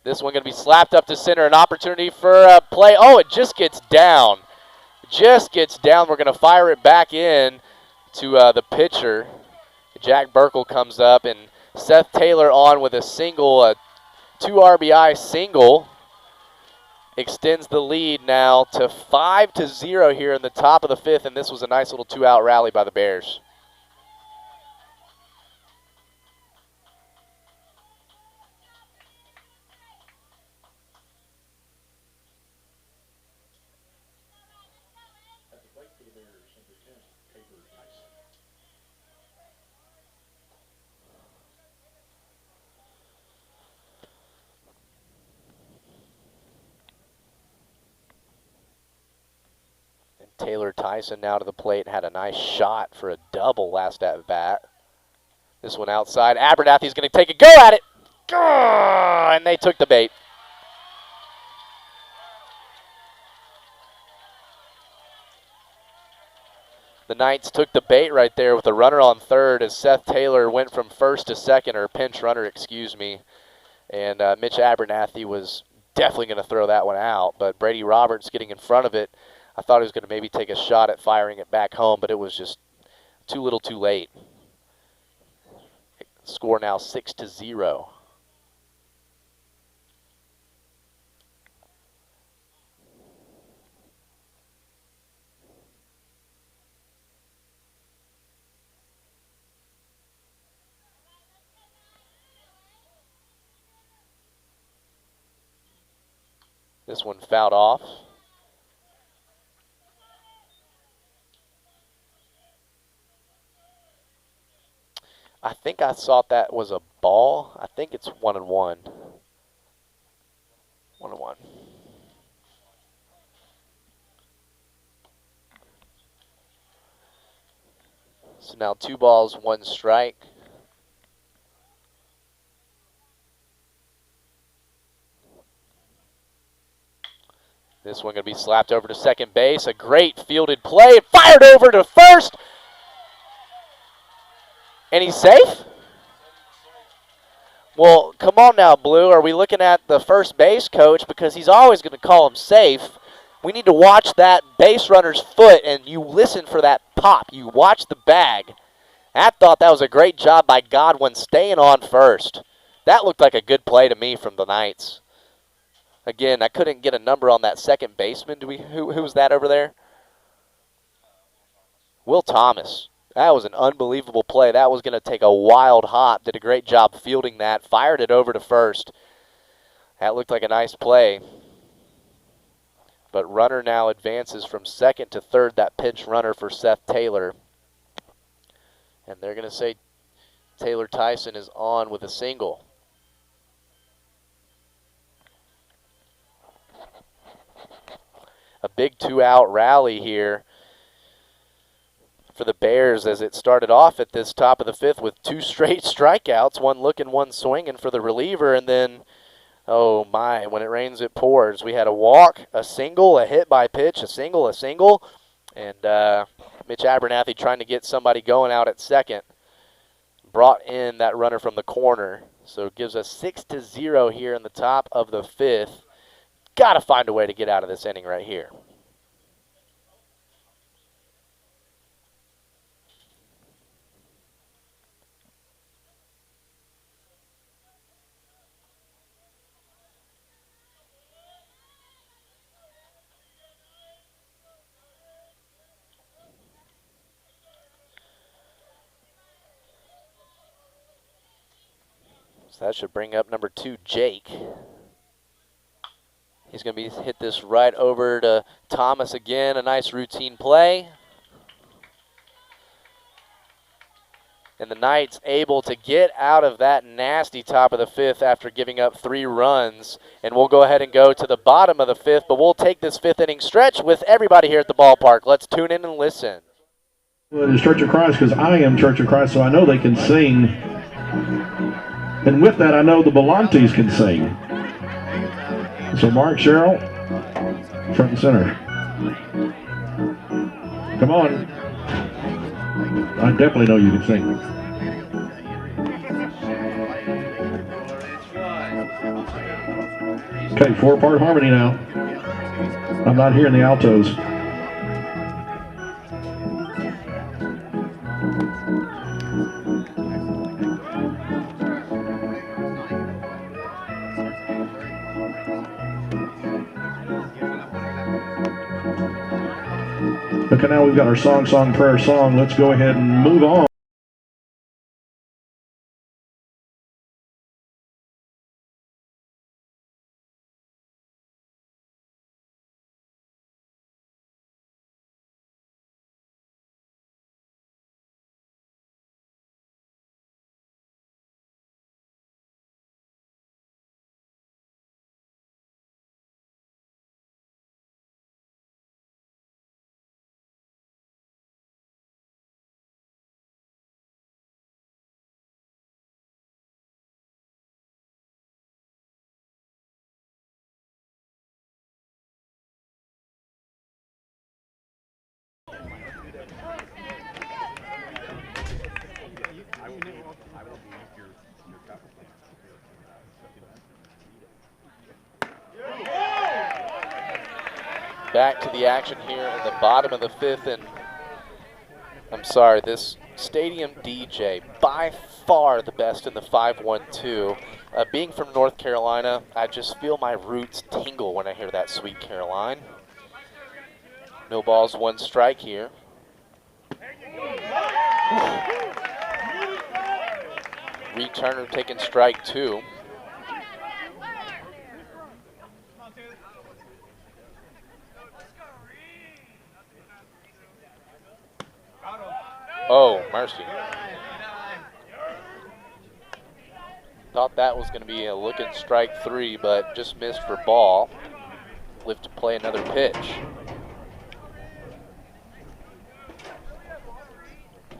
This one going to be slapped up to center, an opportunity for a play. Oh, it just gets down. Just gets down. We're going to fire it back in to the pitcher. Jack Burkle comes up, and Seth Taylor on with a single, a 2 RBI single. Extends the lead now to 5-0 here in the top of the 5th, and this was a nice little 2-out rally by the Bears. Taylor Tyson now to the plate, had a nice shot for a double last at bat. This one outside. Abernathy's going to take a go at it. And they took the bait. The Knights took the bait right there with a runner on third as Seth Taylor went from first to second, or pinch runner, excuse me. And Mitch Abernathy was definitely going to throw that one out, but Brady Roberts getting in front of it. I thought he was going to maybe take a shot at firing it back home, but it was just too little too late. Score now 6-0. This one fouled off. I think I thought that was a ball. I think it's 1-1. 1-1. So now 2 balls, 1 strike. This one going to be slapped over to second base. A great fielded play. Fired over to first. And he's safe? Well, come on now, Blue. Are we looking at the first base coach? Because he's always going to call him safe. We need to watch that base runner's foot, and you listen for that pop. You watch the bag. I thought that was a great job by Godwin staying on first. That looked like a good play to me from the Knights. Again, I couldn't get a number on that second baseman. Who was that over there? Will Thomas. That was an unbelievable play. That was going to take a wild hop. Did a great job fielding that. Fired it over to first. That looked like a nice play. But runner now advances from second to third, that pinch runner for Seth Taylor. And they're going to say Taylor Tyson is on with a single. A big 2-out rally here for the Bears as it started off at this top of the 5th with 2 straight strikeouts, 1 looking, 1 swinging for the reliever, and then, oh my, when it rains it pours. We had a walk, a single, a hit by pitch, a single, and Mitch Abernathy trying to get somebody going out at second. Brought in that runner from the corner, so it gives us 6-0 here in the top of the 5th. Got to find a way to get out of this inning right here. So that should bring up number 2, Jake. He's going to hit this right over to Thomas again. A nice routine play. And the Knights able to get out of that nasty top of the fifth after giving up 3 runs. And we'll go ahead and go to the bottom of the fifth, but we'll take this fifth inning stretch with everybody here at the ballpark. Let's tune in and listen. Well, it is Church of Christ because I am Church of Christ, so I know they can sing. And with that, I know the Belantes can sing. So Mark, Cheryl, front and center. Come on. I definitely know you can sing. Okay, 4-part harmony now. I'm not hearing the altos. Okay, now we've got our song, prayer, song. Let's go ahead and move on. Back to the action here in the bottom of the fifth, and I'm sorry, this stadium DJ, by far the best in the 512. Being from North Carolina, I just feel my roots tingle when I hear that Sweet Caroline. No balls, 1 strike here. Returner taking strike 2. Oh, mercy. Thought that was going to be a looking strike 3, but just missed for ball. Live to play another pitch.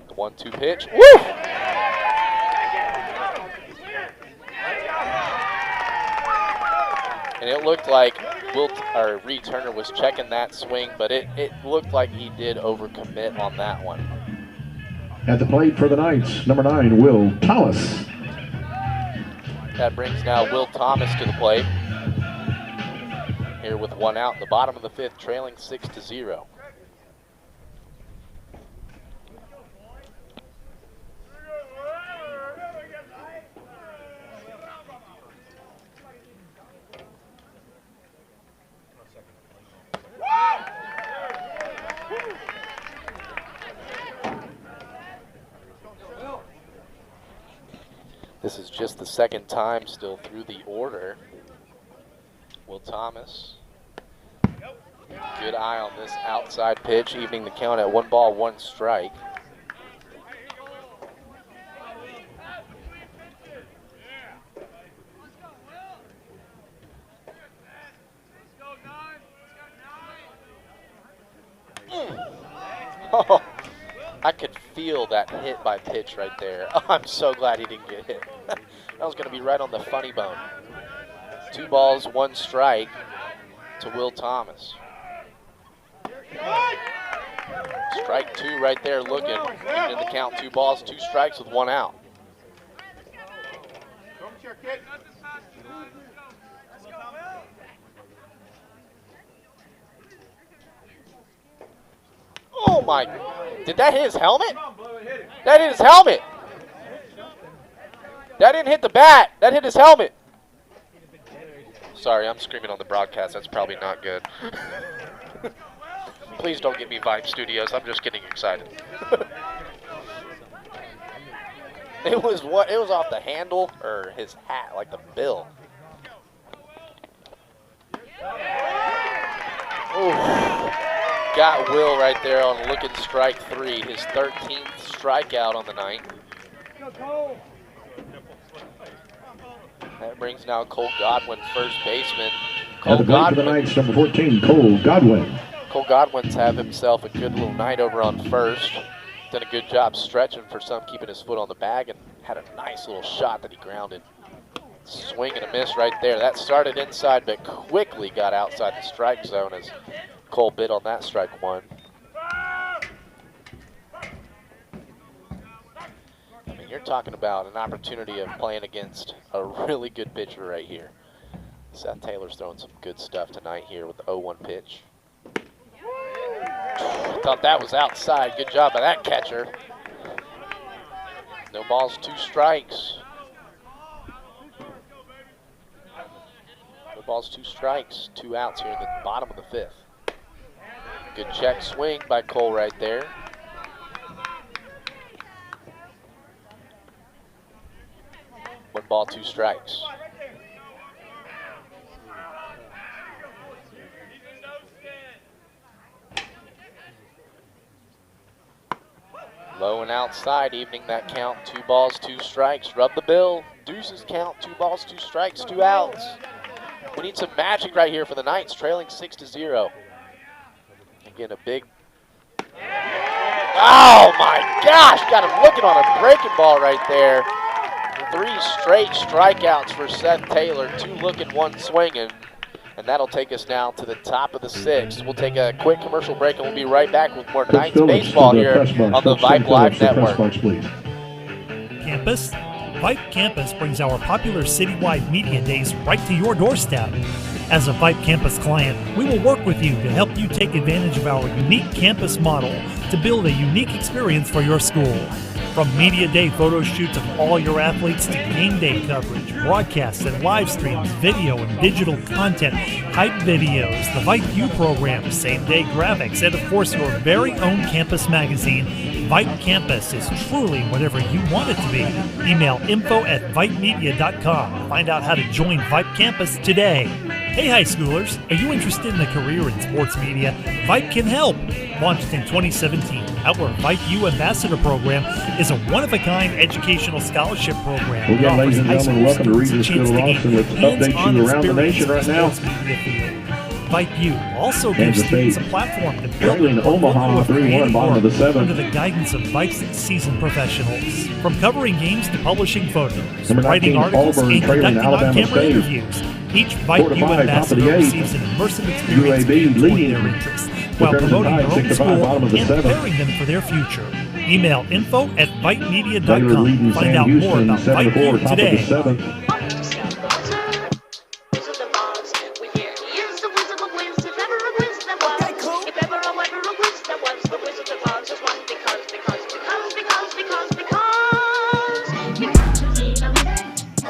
The 1-2 pitch. Woo! And it looked like Reed Turner was checking that swing, but it looked like he did overcommit on that one. At the plate for the Knights, number 9, Will Thomas. That brings now Will Thomas to the plate. Here with 1 out in the bottom of the fifth, trailing 6-0. This is just the second time still through the order. Will Thomas. Good eye on this outside pitch, evening the count at 1 ball, 1 strike. Oh, I could feel that hit by pitch right there. Oh, I'm so glad he didn't get hit. That was going to be right on the funny bone. 2 balls, 1 strike to Will Thomas. Strike 2 right there looking. Even in the count, 2 balls, 2 strikes with 1 out. Oh my, did that hit his helmet? That hit his helmet. That didn't hit the bat, that hit his helmet. Sorry, I'm screaming on the broadcast, that's probably not good. Please don't get me Vype Studios, I'm just getting excited. It was off the handle, or his hat, like the bill. Ooh. Got Will right there on looking strike 3, his 13th strikeout on the night. That brings now Cole Godwin, first baseman. At the plate for the Knights, number 14, Cole Godwin. Cole Godwin's have himself a good little night over on first. Done a good job stretching for some, keeping his foot on the bag, and had a nice little shot that he grounded. Swing and a miss right there. That started inside, but quickly got outside the strike zone as Cole bit on that strike one. I mean, you're talking about an opportunity of playing against a really good pitcher right here. Seth Taylor's throwing some good stuff tonight here with the 0-1 pitch. Thought that was outside. Good job by that catcher. No balls, 2 strikes. No balls, 2 strikes. 2 outs here in the bottom of the 5th. Good check swing by Cole right there. One ball, 2 strikes. Low and outside, evening that count. 2 balls, 2 strikes. Rub the bill. Deuces count. 2 balls, 2 strikes, 2 outs. We need some magic right here for the Knights, trailing 6-0. Again, a big. Oh my gosh! Got him looking on a breaking ball right there. 3 straight strikeouts for Seth Taylor. 2 looking, 1 swinging. And that'll take us now to the top of the 6th. We'll take a quick commercial break and we'll be right back with more Knights baseball here on the Vype Live Network. Campus? Vype Campus brings our popular citywide media days right to your doorstep. As a Vype Campus client, we will work with you to help you take advantage of our unique campus model to build a unique experience for your school. From media day photo shoots of all your athletes to game day coverage, broadcasts and live streams, video and digital content, hype videos, the Vype U program, same day graphics, and of course your very own campus magazine, Vype Campus is truly whatever you want it to be. Email info@vypemedia.com to find out how to join Vype Campus today. Hey high schoolers, are you interested in a career in sports media? Vype can help. Launched in 2017, our Vype U Ambassador Program is a one-of-a-kind educational scholarship program. Well, again, ladies and gentlemen, welcome to Regents School of Austin with updates you around the nation right now. Vype U also gives students a platform to build in Omaha 3-1, bottom of the 7th. Under the guidance of Vype's seasoned professionals. From covering games to publishing photos, Number 19, writing articles, Auburn, and trailing conducting Alabama on-camera State. interviews, each Vype U 4-5, ambassador top of the 8th. receives an immersive experience UAB toward leading their interests, the while Crimson promoting Tide, their own 6-5, school bottom of the and 7th. preparing them for their future. Email info@vypemedia.com Baylor to leading find Sam out more Houston, about 7-4, Vype U top today. of the 7th.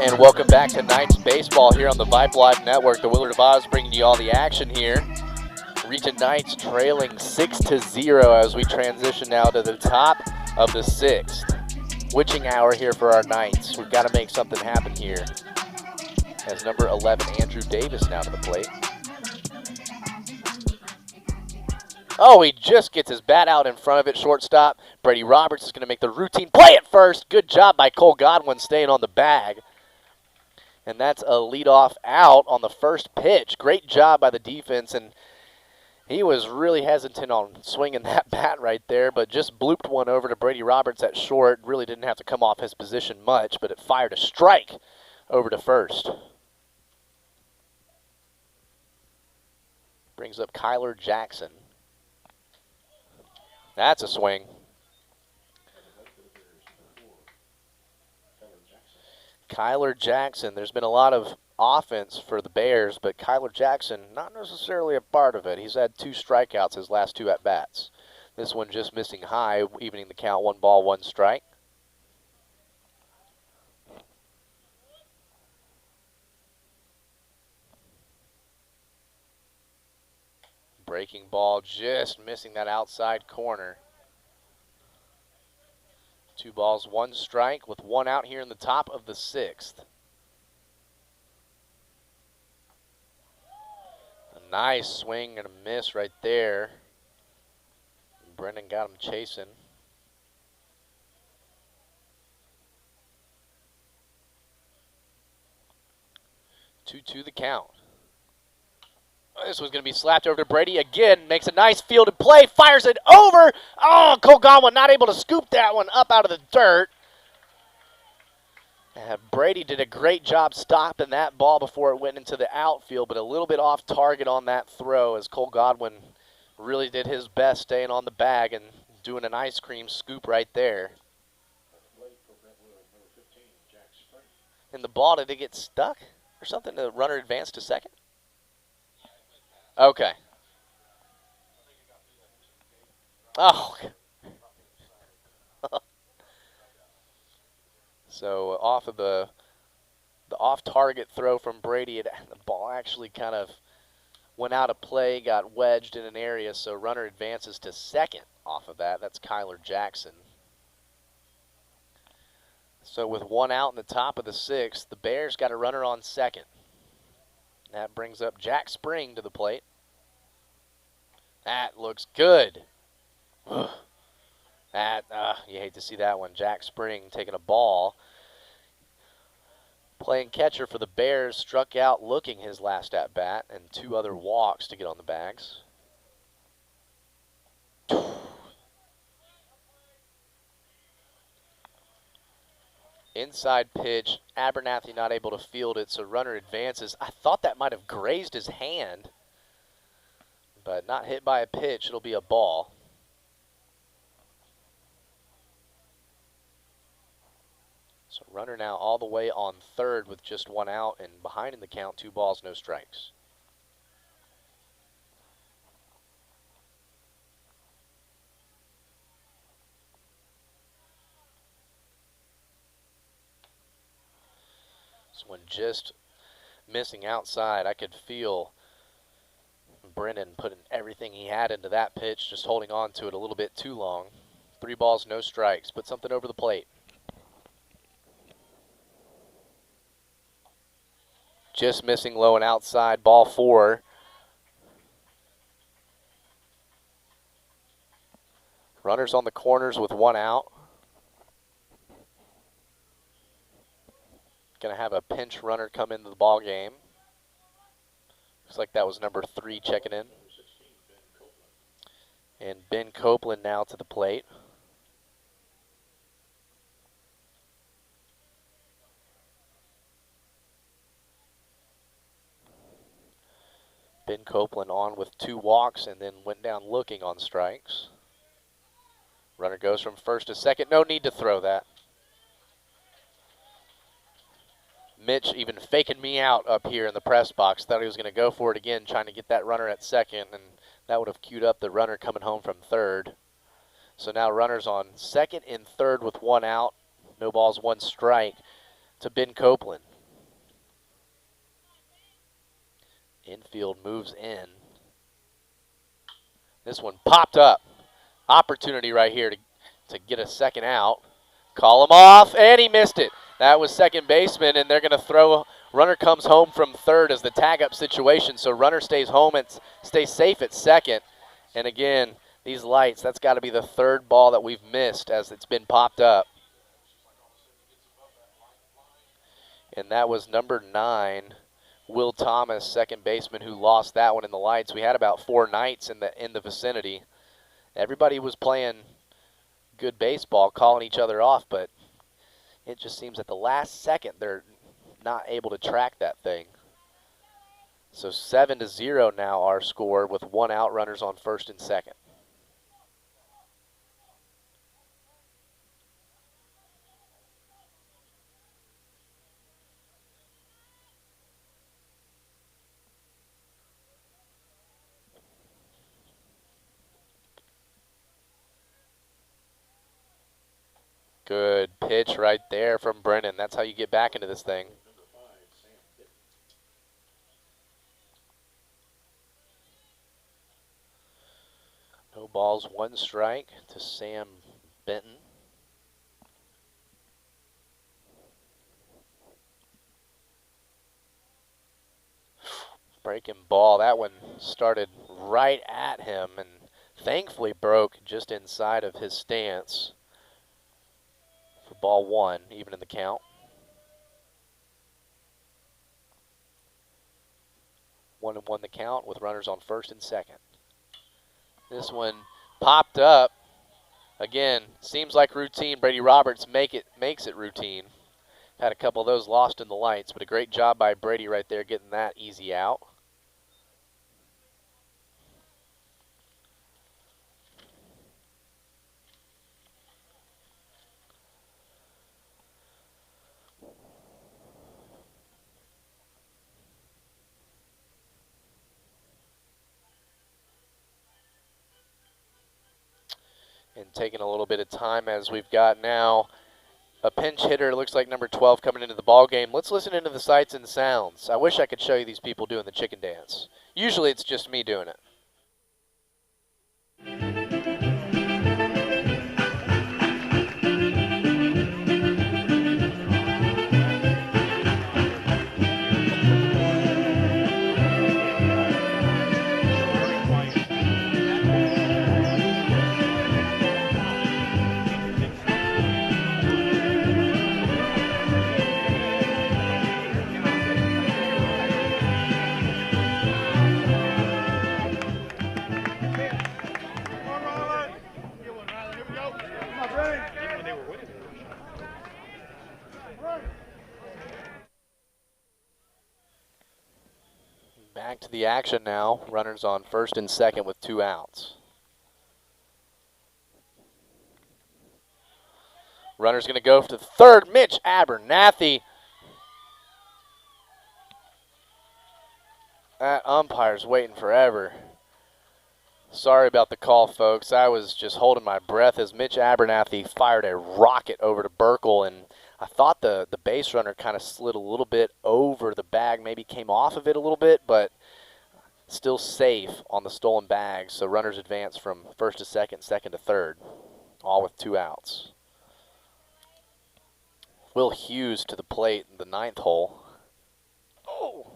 And welcome back to Knights baseball here on the Vype Live Network. The Willard of Oz bringing you all the action here. Regent Knights trailing 6-0 as we transition now to the top of the 6th. Witching hour here for our Knights. We've got to make something happen here. As number 11, Andrew Davis now to the plate. Oh, he just gets his bat out in front of it, shortstop. Brady Roberts is going to make the routine play at first. Good job by Cole Godwin staying on the bag. And that's a leadoff out on the first pitch. Great job by the defense, and he was really hesitant on swinging that bat right there, but just blooped one over to Brady Roberts at short. Really didn't have to come off his position much, but it fired a strike over to first. Brings up Kyler Jackson. That's a swing. Kyler Jackson, there's been a lot of offense for the Bears, but Kyler Jackson, not necessarily a part of it. He's had 2 strikeouts his last 2 at-bats. This one just missing high, evening the count, 1 ball, 1 strike. Breaking ball, just missing that outside corner. 2 balls, 1 strike with 1 out here in the top of the 6th. A nice swing and a miss right there. Brendan got him chasing. 2-2 the count. This one's going to be slapped over to Brady again. Makes a nice fielded play. Fires it over. Oh, Cole Godwin not able to scoop that one up out of the dirt. Brady did a great job stopping that ball before it went into the outfield, but a little bit off target on that throw as Cole Godwin really did his best staying on the bag and doing an ice cream scoop right there. And the ball, did it get stuck or something? The runner advanced to second? Okay. Oh. So off of the off-target throw from Brady, the ball actually kind of went out of play, got wedged in an area, so runner advances to second off of that. That's Kyler Jackson. So with one out in the top of the sixth, the Bears got a runner on second. That brings up Jack Spring to the plate. That looks good. That, you hate to see that one. Jack Spring taking a ball. Playing catcher for the Bears, struck out looking his last at-bat, and 2 other walks to get on the bags. Inside pitch, Abernathy not able to field it, so runner advances. I thought that might have grazed his hand, but not hit by a pitch. It'll be a ball. So runner now all the way on third with just 1 out and behind in the count, 2 balls, no strikes. This one just missing outside. I could feel Brennan putting everything he had into that pitch, just holding on to it a little bit too long. 3 balls, no strikes. Put something over the plate. Just missing low and outside, ball 4. Runners on the corners with 1 out. Going to have a pinch runner come into the ball game. Looks like that was number 3 checking in. And Ben Copeland now to the plate. Ben Copeland on with 2 walks and then went down looking on strikes. Runner goes from first to second. No need to throw that. Mitch even faking me out up here in the press box. Thought he was going to go for it again, trying to get that runner at second, and that would have queued up the runner coming home from third. So now runners on second and third with 1 out. No balls, 1 strike to Ben Copeland. Infield moves in. This one popped up. Opportunity right here to get a second out. Call him off, and he missed it. That was second baseman, and they're going to throw. Runner comes home from third as the tag-up situation, so runner stays home and stays safe at second. And again, these lights, that's got to be the 3rd ball that we've missed as it's been popped up. And that was number 9. Will Thomas, second baseman, who lost that one in the lights. We had about 4 nights in the vicinity. Everybody was playing good baseball, calling each other off, but it just seems at the last second they're not able to track that thing. So 7-0 now our score with 1 out, runners on first and second. Good pitch right there from Brennan. That's how you get back into this thing. No balls, 1 strike to Sam Benton. Breaking ball. That one started right at him and thankfully broke just inside of his stance. For ball 1, even in the count. 1-1 the count with runners on first and second. This one popped up. Again, seems like routine. Brady Roberts makes it routine. Had a couple of those lost in the lights, but a great job by Brady right there getting that easy out. And taking a little bit of time as we've got now a pinch hitter, looks like number 12 coming into the ball game. Let's listen into the sights and sounds. I wish I could show you these people doing the chicken dance. Usually it's just me doing it. Back to the action now. Runners on first and second with 2 outs. Runner's going to go to third. Mitch Abernathy. That umpire's waiting forever. Sorry about the call, folks. I was just holding my breath as Mitch Abernathy fired a rocket over to Burkle, and I thought the base runner kind of slid a little bit over the bag, maybe came off of it a little bit, but still safe on the stolen bag. So runners advance from first to second, second to third, all with 2 outs. Will Hughes to the plate in the 9th hole. Oh!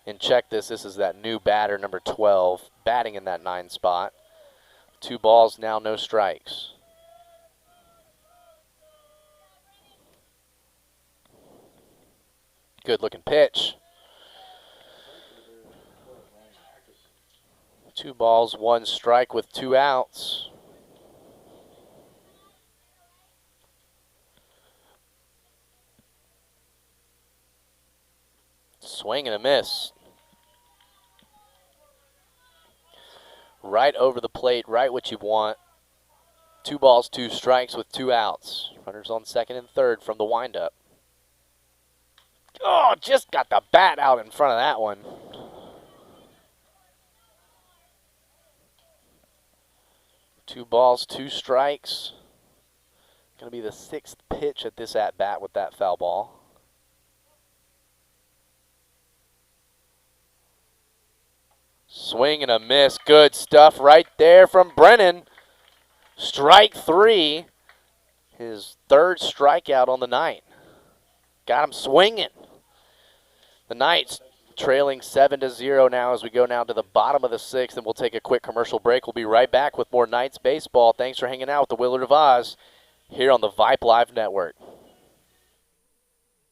And check this. This is that new batter, number 12, batting in that 9 spot. 2 balls, now no strikes. Good looking pitch. 2 balls, 1 strike with 2 outs. Swing and a miss. Right over the plate, right what you want. 2 balls, 2 strikes with 2 outs. Runners on second and third from the windup. Oh, just got the bat out in front of that one. Two balls, 2 strikes. Going to be the 6th pitch at this at-bat with that foul ball. Swing and a miss. Good stuff right there from Brennan. Strike 3. His 3rd strikeout on the night. Got him swinging. The Knights trailing 7-0 now as we go now to the bottom of the 6th, and we'll take a quick commercial break. We'll be right back with more Knights baseball. Thanks for hanging out with the Willard of Oz here on the Vype Live Network.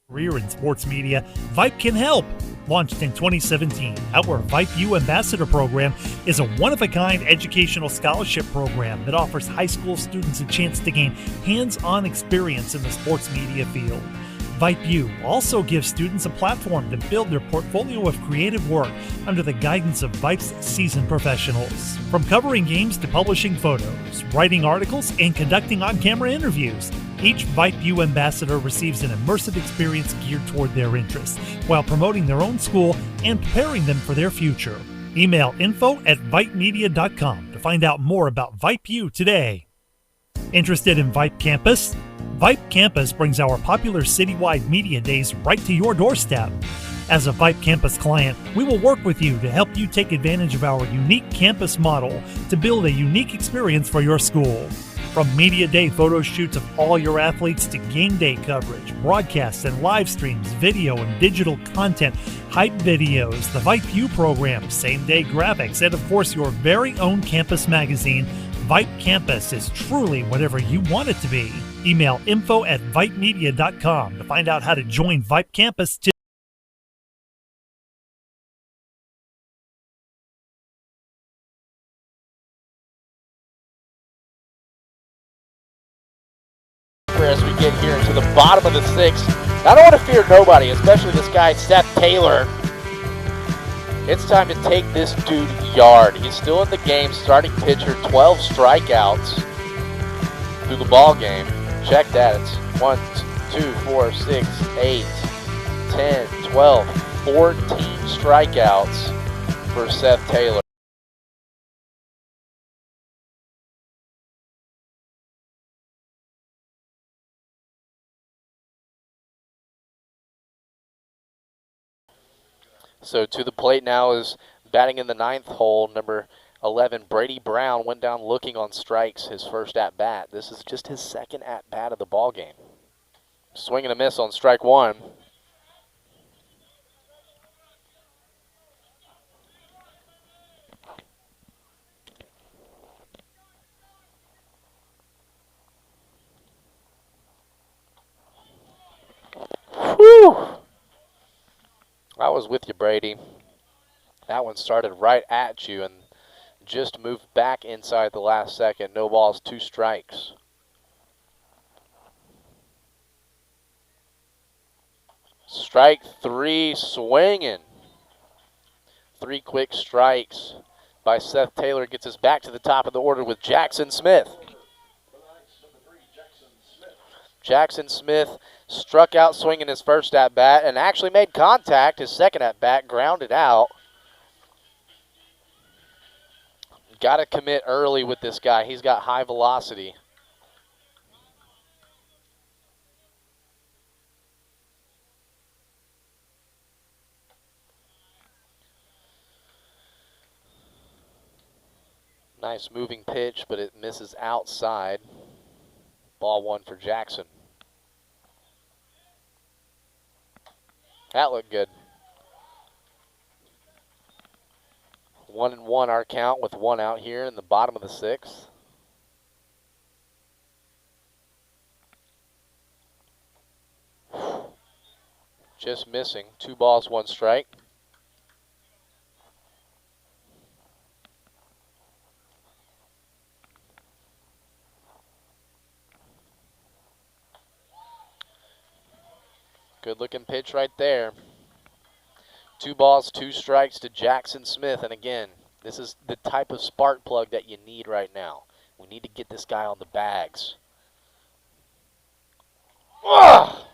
Career in sports media, Vype can help. Launched in 2017, our Vype U Ambassador Program is a one-of-a-kind educational scholarship program that offers high school students a chance to gain hands-on experience in the sports media field. Vype U also gives students a platform to build their portfolio of creative work under the guidance of Vype's seasoned professionals. From covering games to publishing photos, writing articles, and conducting on-camera interviews, each Vype U ambassador receives an immersive experience geared toward their interests, while promoting their own school and preparing them for their future. Email info@vypemedia.com to find out more about Vype U today. Interested in Vype Campus? Vype Campus brings our popular citywide media days right to your doorstep. As a Vype Campus client, we will work with you to help you take advantage of our unique campus model to build a unique experience for your school. From media day photo shoots of all your athletes to game day coverage, broadcasts and live streams, video and digital content, hype videos, the Vype U program, same-day graphics, and of course your very own campus magazine, Vype Campus is truly whatever you want it to be. Email info@vypemedia.com to find out how to join Vype Campus today. favor as we get here into the bottom of the sixth. I don't want to fear nobody, especially this guy, Seth Taylor. It's time to take this dude yard. He's still in the game, starting pitcher, 12 strikeouts through the ball game. Check that. It's 1, 2, 4, 6, 8, 10, 12, 14 strikeouts for Seth Taylor. So to the plate now is batting in the ninth hole, number 11, Brady Brown went down looking on strikes his first at-bat. This is just his second at-bat of the ball game. Swing and a miss on strike one. Whew! I was with you, Brady. That one started right at you and just moved back inside the last second. No balls, 2 strikes. Strike 3, swinging. 3 quick strikes by Seth Taylor. Gets us back to the top of the order with Jackson Smith. Jackson Smith struck out swinging his first at-bat and actually made contact. His second at-bat grounded out. Got to commit early with this guy. He's got high velocity. Nice moving pitch, but it misses outside. Ball 1 for Jackson. That looked good. 1-1 our count with 1 out here in the bottom of the sixth. Just missing. 2 balls, 1 strike. Good looking pitch right there. 2 balls, 2 strikes to Jackson Smith. And again, this is the type of spark plug that you need right now. We need to get this guy on the bags. Ugh!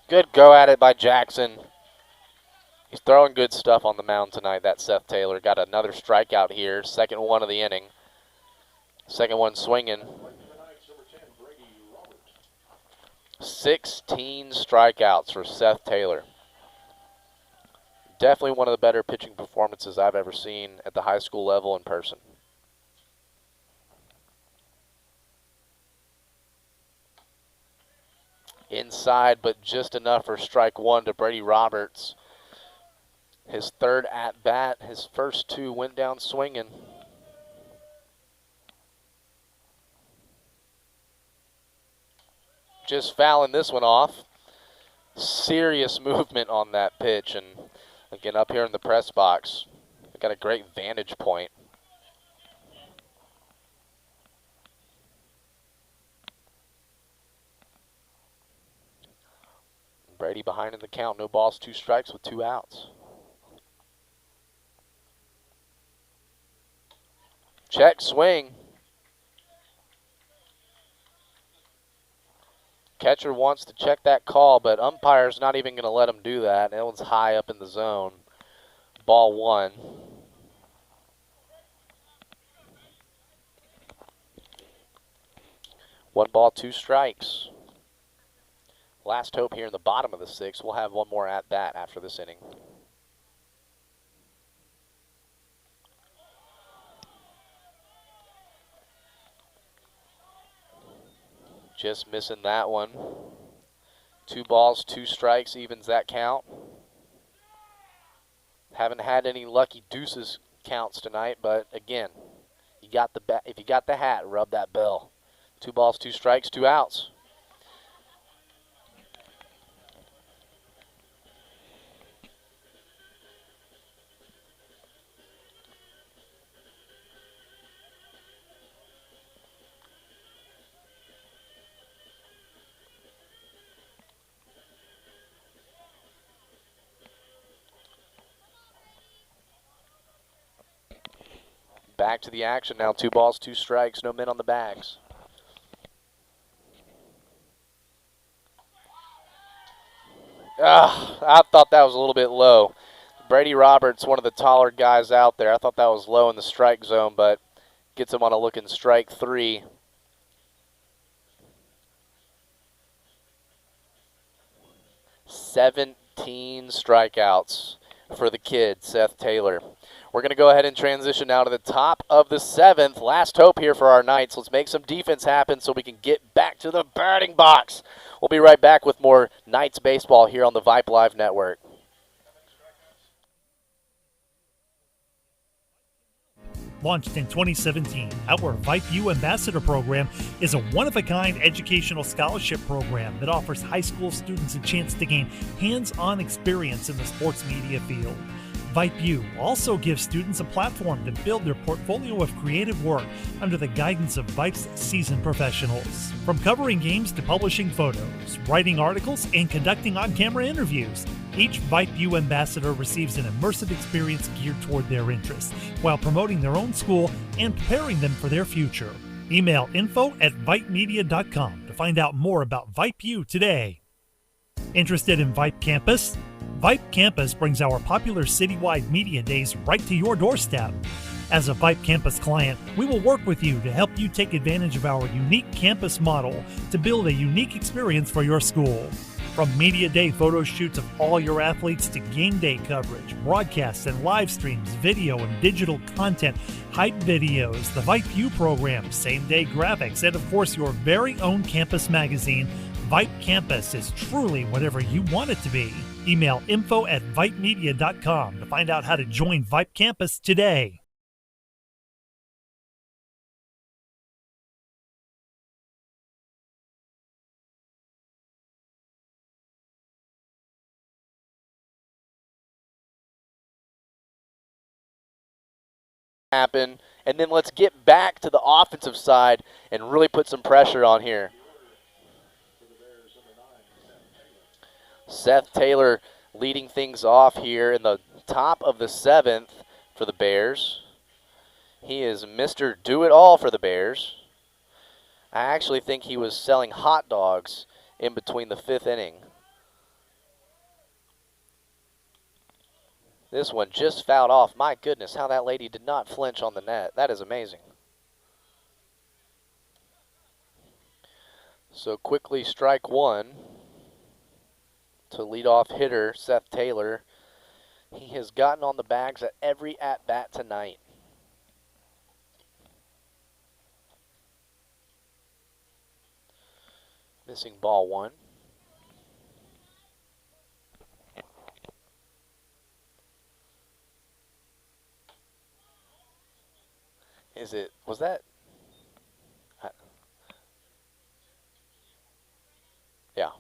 Good go at it by Jackson. He's throwing good stuff on the mound tonight, that Seth Taylor. Got another strikeout here, second one of the inning. Second one swinging. 16 strikeouts for Seth Taylor. Definitely one of the better pitching performances I've ever seen at the high school level in person. Inside, but just enough for strike 1 to Brady Roberts. His third at-bat, his first 2 went down swinging. Just fouling this one off. Serious movement on that pitch, and again up here in the press box, we got a great vantage point. Brady behind in the count, no balls, 2 strikes with 2 outs. Check swing. Catcher wants to check that call, but umpire's not even going to let him do that. That one's high up in the zone. Ball 1. One ball, 2 strikes. Last hope here in the bottom of the sixth. We'll have one more at bat after this inning. Just missing that one. 2 balls, 2 strikes evens that count. Haven't had any lucky deuces counts tonight, but again, you got the if you got the hat, rub that bell. 2 balls, 2 strikes, 2 outs. Back to the action now. 2 balls, 2 strikes, no men on the bags. I thought that was a little bit low. Brady Roberts, one of the taller guys out there. I thought that was low in the strike zone, but gets him on a looking strike 3. "17 strikeouts for the kid, Seth Taylor. We're going to go ahead and transition now to the top of the 7th. Last hope here for our Knights. Let's make some defense happen so we can get back to the batting box. We'll be right back with more Knights baseball here on the Vype Live Network. Launched in 2017, our Vype U Ambassador Program is a one-of-a-kind educational scholarship program that offers high school students a chance to gain hands-on experience in the sports media field. Vype U also gives students a platform to build their portfolio of creative work under the guidance of Vype's seasoned professionals. From covering games to publishing photos, writing articles, and conducting on-camera interviews, each Vype U ambassador receives an immersive experience geared toward their interests, while promoting their own school and preparing them for their future. Email info@vypemedia.com to find out more about Vype U today. Interested in Vype Campus? Vype Campus brings our popular citywide media days right to your doorstep. As a Vype Campus client, we will work with you to help you take advantage of our unique campus model to build a unique experience for your school. From media day photo shoots of all your athletes to game day coverage, broadcasts and live streams, video and digital content, hype videos, the Vype U program, same-day graphics, and of course your very own campus magazine, Vype Campus is truly whatever you want it to be. Email info@vypemedia.com to find out how to join Vype Campus today. Happen, and then let's get back to the offensive side and really put some pressure on here. Seth Taylor leading things off here in the top of the 7th for the Bears. He is Mr. Do-It-All for the Bears. I actually think he was selling hot dogs in between the 5th inning. This one just fouled off. My goodness, how that lady did not flinch on the net. That is amazing. So quickly strike 1 to leadoff hitter Seth Taylor. He has gotten on the bags at every at-bat tonight. Missing ball 1. Was that? Yeah.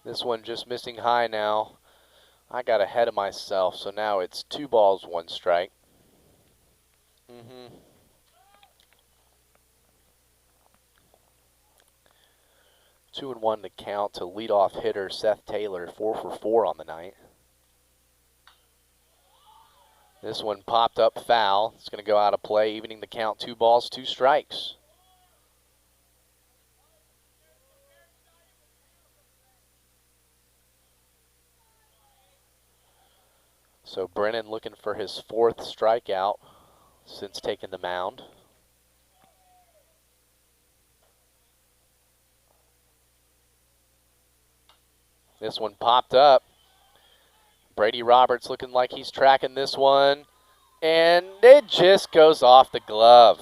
This one just missing high now. I got ahead of myself, so now it's 2 balls, 1 strike. 2-1 to count to leadoff hitter Seth Taylor, 4 for 4 on the night. This one popped up foul. It's going to go out of play, evening the count, 2 balls, 2 strikes. So Brennan looking for his 4th strikeout since taking the mound. This one popped up. Brady Roberts looking like he's tracking this one, and it just goes off the glove.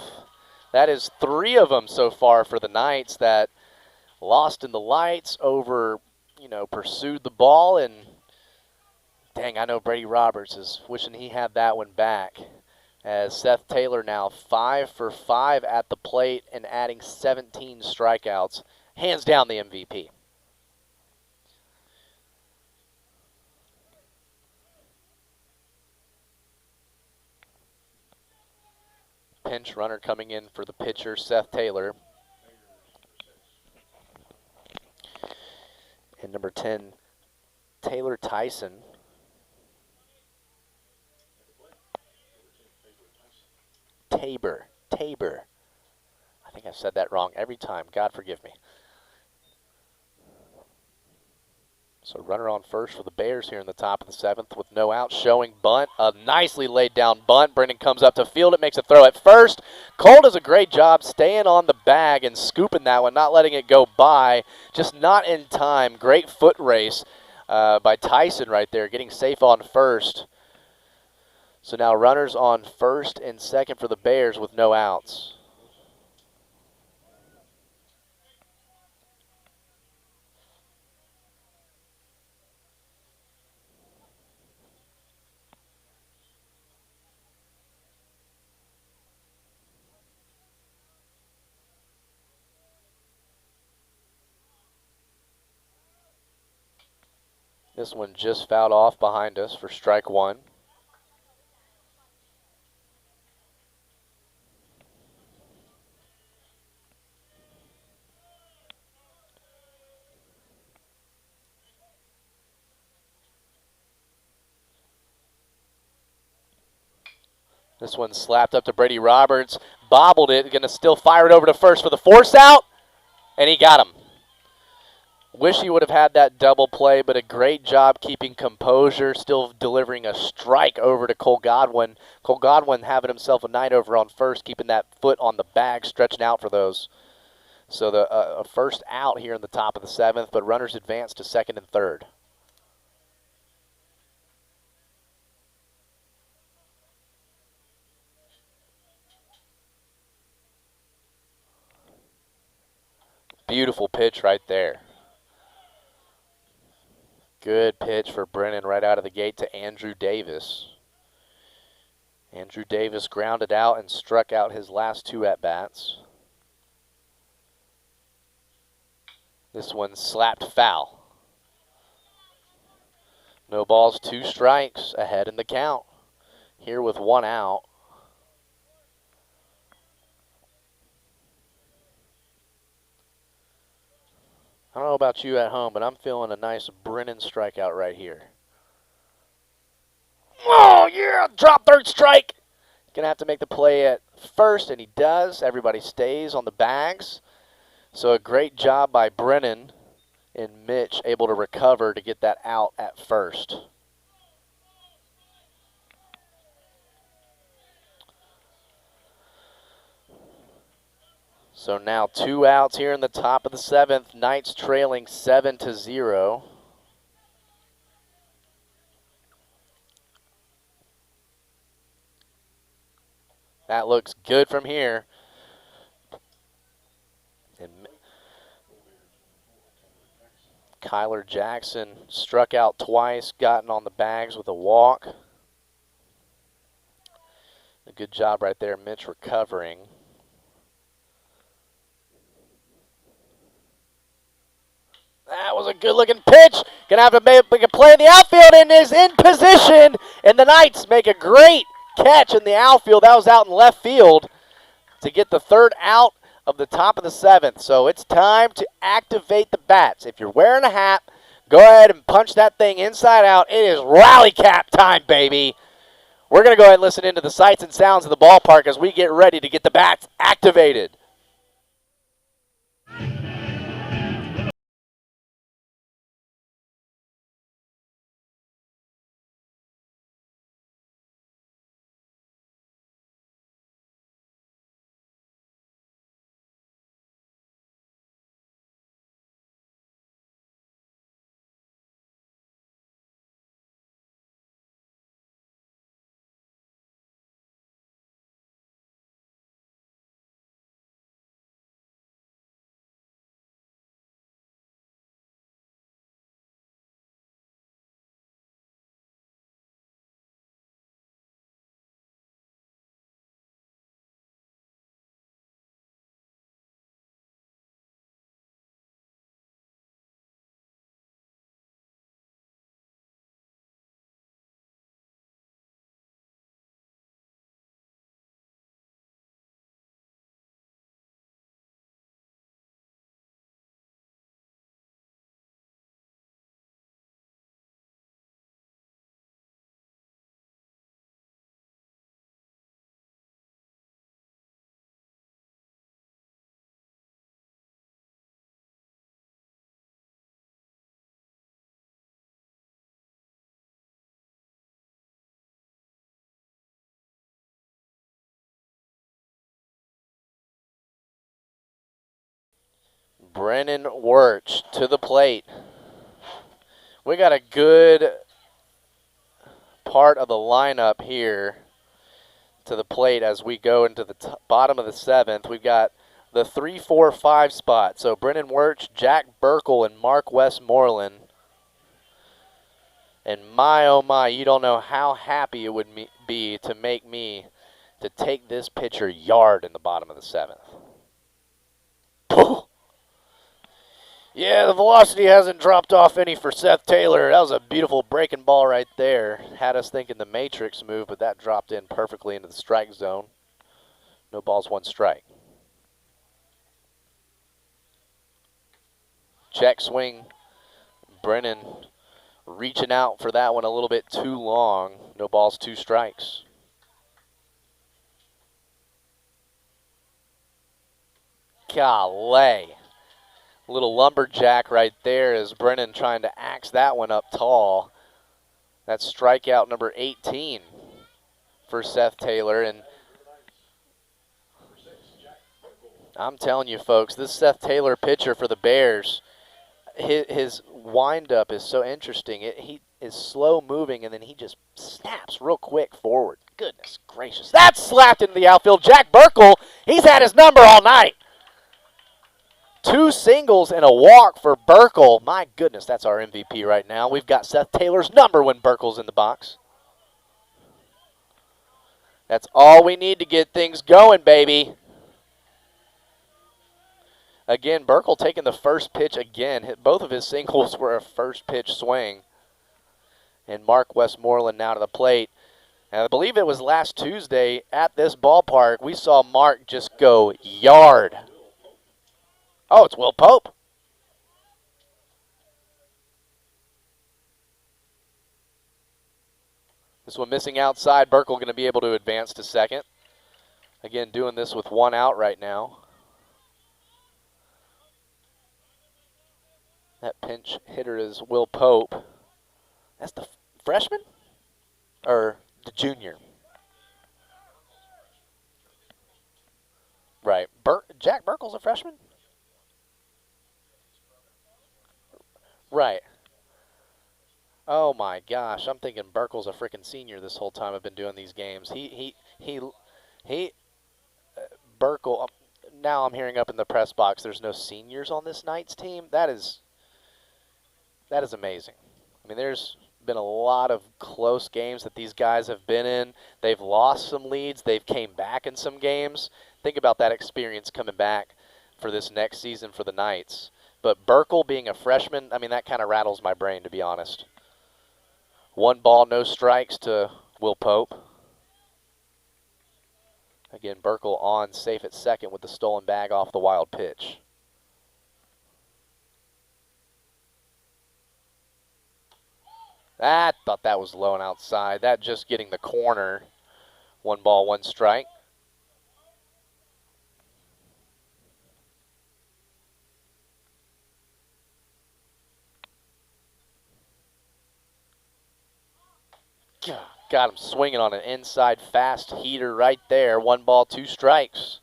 That is 3 of them so far for the Knights that lost in the lights, pursued the ball, and dang, I know Brady Roberts is wishing he had that one back, as Seth Taylor now 5 for 5 at the plate and adding 17 strikeouts. Hands down the MVP. Pinch runner coming in for the pitcher, Seth Taylor. And number 10, Taylor Tyson Tabor. Tabor. I think I've said that wrong every time. God forgive me. So runner on first for the Bears here in the top of the 7th with no out, showing bunt. A nicely laid down bunt. Brennan comes up to field. It makes a throw at first. Cole does a great job staying on the bag and scooping that one, not letting it go by. Just not in time. Great foot race by Tyson right there, getting safe on first. So now runners on first and second for the Bears with no outs. This one just fouled off behind us for strike one. This one slapped up to Brady Roberts, bobbled it, going to still fire it over to first for the force out, and he got him. Wish he would have had that double play, but a great job keeping composure, still delivering a strike over to Cole Godwin. Cole Godwin having himself a night over on first, keeping that foot on the bag, stretching out for those. So the first out here in the top of the 7th, but runners advance to second and third. Beautiful pitch right there. Good pitch for Brennan right out of the gate to Andrew Davis. Andrew Davis grounded out and struck out his last 2 at-bats. This one slapped foul. No balls, 2 strikes, ahead in the count. Here with 1 out. I don't know about you at home, but I'm feeling a nice Brennan strikeout right here. Oh, yeah! Drop third strike! Gonna have to make the play at first, and he does. Everybody stays on the bags. So a great job by Brennan and Mitch, able to recover to get that out at first. So now 2 outs here in the top of the 7th. Knights trailing 7-0. That looks good from here. And Kyler Jackson struck out twice, gotten on the bags with a walk. A good job right there, Mitch recovering. That was a good-looking pitch. Gonna have to make a play in the outfield and is in position. And the Knights make a great catch in the outfield. That was out in left field to get the 3rd out of the top of the 7th. So it's time to activate the bats. If you're wearing a hat, go ahead and punch that thing inside out. It is rally cap time, baby. We're going to go ahead and listen into the sights and sounds of the ballpark as we get ready to get the bats activated. Brennan Wirch to the plate. We got a good part of the lineup here to the plate as we go into the bottom of the 7th. We've got the 3, 4, 5 spot. So Brennan Wirch, Jack Burkle, and Mark Westmoreland. And my, oh my, you don't know how happy it would be to make me to take this pitcher yard in the bottom of the 7th. Yeah, the velocity hasn't dropped off any for Seth Taylor. That was a beautiful breaking ball right there. Had us thinking the Matrix move, but that dropped in perfectly into the strike zone. No balls, 1 strike. Check swing. Brennan reaching out for that one a little bit too long. No balls, 2 strikes. Golly. Little lumberjack right there as Brennan trying to axe that one up tall. That's strikeout number 18 for Seth Taylor. And I'm telling you, folks, this Seth Taylor pitcher for the Bears, his windup is so interesting. He is slow moving, and then he just snaps real quick forward. Goodness gracious. That's slapped into the outfield. Jack Burkle, he's had his number all night. 2 singles and a walk for Burkle. My goodness, that's our MVP right now. We've got Seth Taylor's number when Burkle's in the box. That's all we need to get things going, baby. Again, Burkle taking the first pitch again. Both of his singles were a first pitch swing. And Mark Westmoreland now to the plate. And I believe it was last Tuesday at this ballpark, we saw Mark just go yard. Oh, it's Will Pope. This one missing outside. Burkle going to be able to advance to second. Again, doing this with 1 out right now. That pinch hitter is Will Pope. That's the freshman? Or the junior? Right. Jack Burkle's a freshman? Right. Oh my gosh, I'm thinking Burkle's a freaking senior this whole time I've been doing these games. Burkle, now I'm hearing up in the press box there's no seniors on this Knights team. That is amazing. I mean, there's been a lot of close games that these guys have been in. They've lost some leads. They've came back in some games. Think about that experience coming back for this next season for the Knights. But Burkle being a freshman, I mean, that kind of rattles my brain, to be honest. 1 ball, no strikes to Will Pope. Again, Burkle on safe at second with the stolen bag off the wild pitch. I thought that was low and outside. That just getting the corner. 1 ball, 1 strike. Got him swinging on an inside fast heater right there. 1 ball, 2 strikes.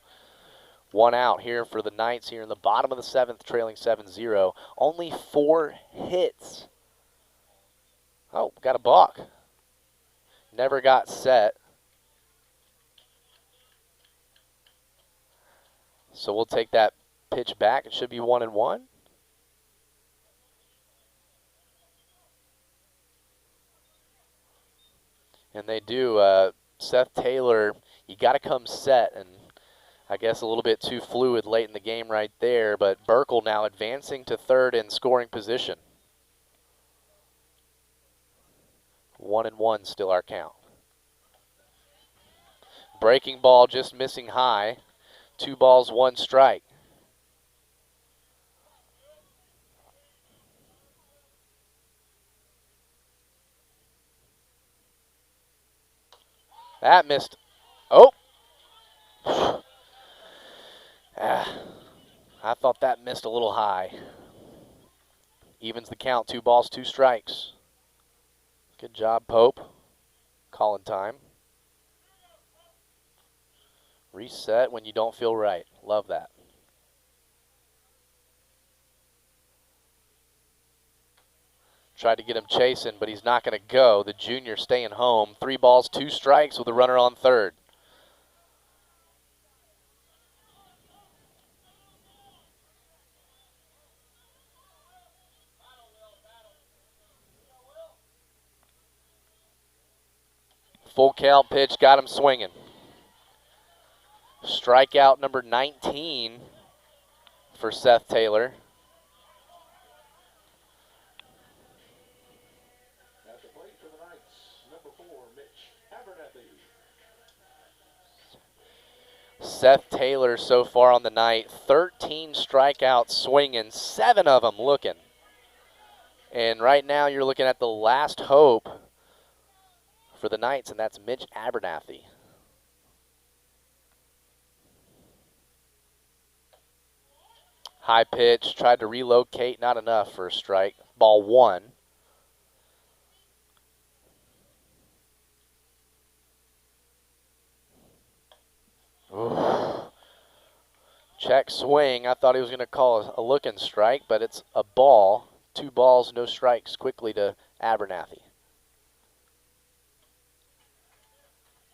1 out here for the Knights here in the bottom of the 7th, trailing 7-0. Only 4 hits. Oh, got a balk. Never got set. So we'll take that pitch back. It should be 1-1. And they do. Seth Taylor, you got to come set, and I guess a little bit too fluid late in the game right there. But Burkle now advancing to third in scoring position. 1-1 still our count. Breaking ball just missing high. 2 balls, 1 strike. That missed. Oh. I thought that missed a little high. Evens the count. 2 balls, 2 strikes. Good job, Pope. Calling time. Reset when you don't feel right. Love that. Tried to get him chasing, but he's not going to go. The junior staying home. 3 balls, 2 strikes with a runner on third. Full count pitch, got him swinging. Strikeout number 19 for Seth Taylor. At the plate for the Knights, number 4, Mitch Abernathy. Seth Taylor so far on the night, 13 strikeouts swinging, 7 of them looking. And right now you're looking at the last hope for the Knights, and that's Mitch Abernathy. High pitch, tried to relocate, not enough for a strike. Ball 1. Ooh. Check swing. I thought he was going to call a looking strike, but it's a ball. 2 balls, no strikes quickly to Abernathy.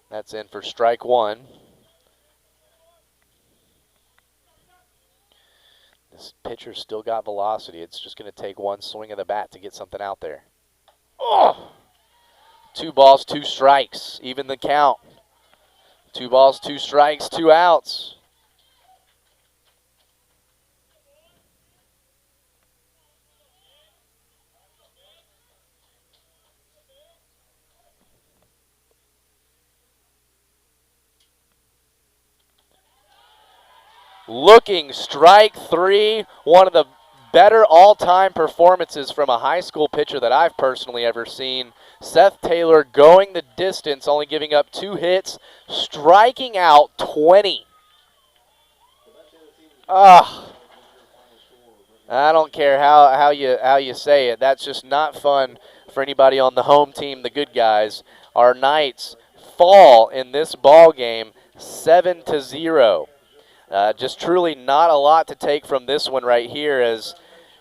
That's in for strike 1. This pitcher's still got velocity. It's just going to take 1 swing of the bat to get something out there. Oh! 2 balls, 2 strikes. Even the count. 2 balls, 2 strikes, 2 outs. Looking strike 3, one of the better all-time performances from a high school pitcher that I've personally ever seen. Seth Taylor going the distance, only giving up 2 hits, striking out 20. I don't care how you say it. That's just not fun for anybody on the home team, the good guys. Our Knights fall in this ball game 7-0. Just truly not a lot to take from this one right here, as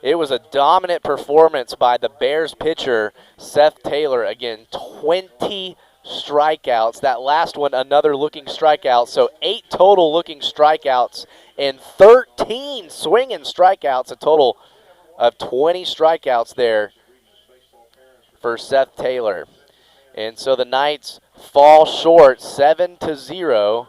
it was a dominant performance by the Bears pitcher, Seth Taylor. Again, 20 strikeouts. That last one, another looking strikeout. So 8 total looking strikeouts and 13 swinging strikeouts, a total of 20 strikeouts there for Seth Taylor. And so the Knights fall short 7-0.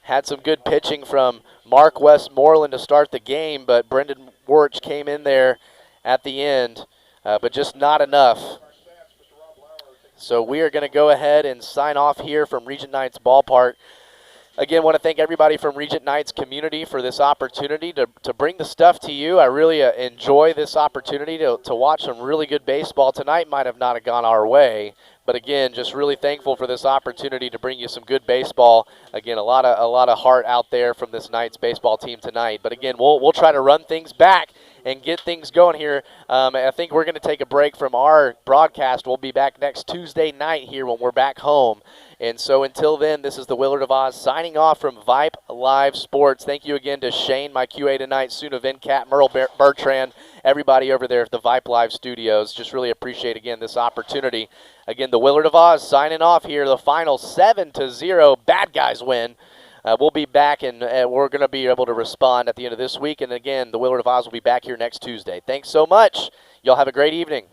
Had some good pitching from Mark Westmoreland to start the game, but Brendan Warch came in there at the end, but just not enough. So we are going to go ahead and sign off here from Regent Knights Ballpark. Again, want to thank everybody from Regent Knights community for this opportunity to bring the stuff to you. I really enjoy this opportunity to watch some really good baseball. Tonight might have not have gone our way, but again, just really thankful for this opportunity to bring you some good baseball. Again, a lot of heart out there from this Knights baseball team tonight. But again, we'll try to run things back and get things going here. I think we're going to take a break from our broadcast. We'll be back next Tuesday night here when we're back home. And so until then, this is the Willard of Oz signing off from Vype Live Sports. Thank you again to Shane, my QA tonight, Suna Venkat, Merle Bertrand, everybody over there at the Vype Live Studios. Just really appreciate, again, this opportunity. Again, the Willard of Oz signing off here. The final 7-0. Bad guys win. We'll be back, and we're going to be able to respond at the end of this week. And again, the Willard of Oz will be back here next Tuesday. Thanks so much. Y'all have a great evening.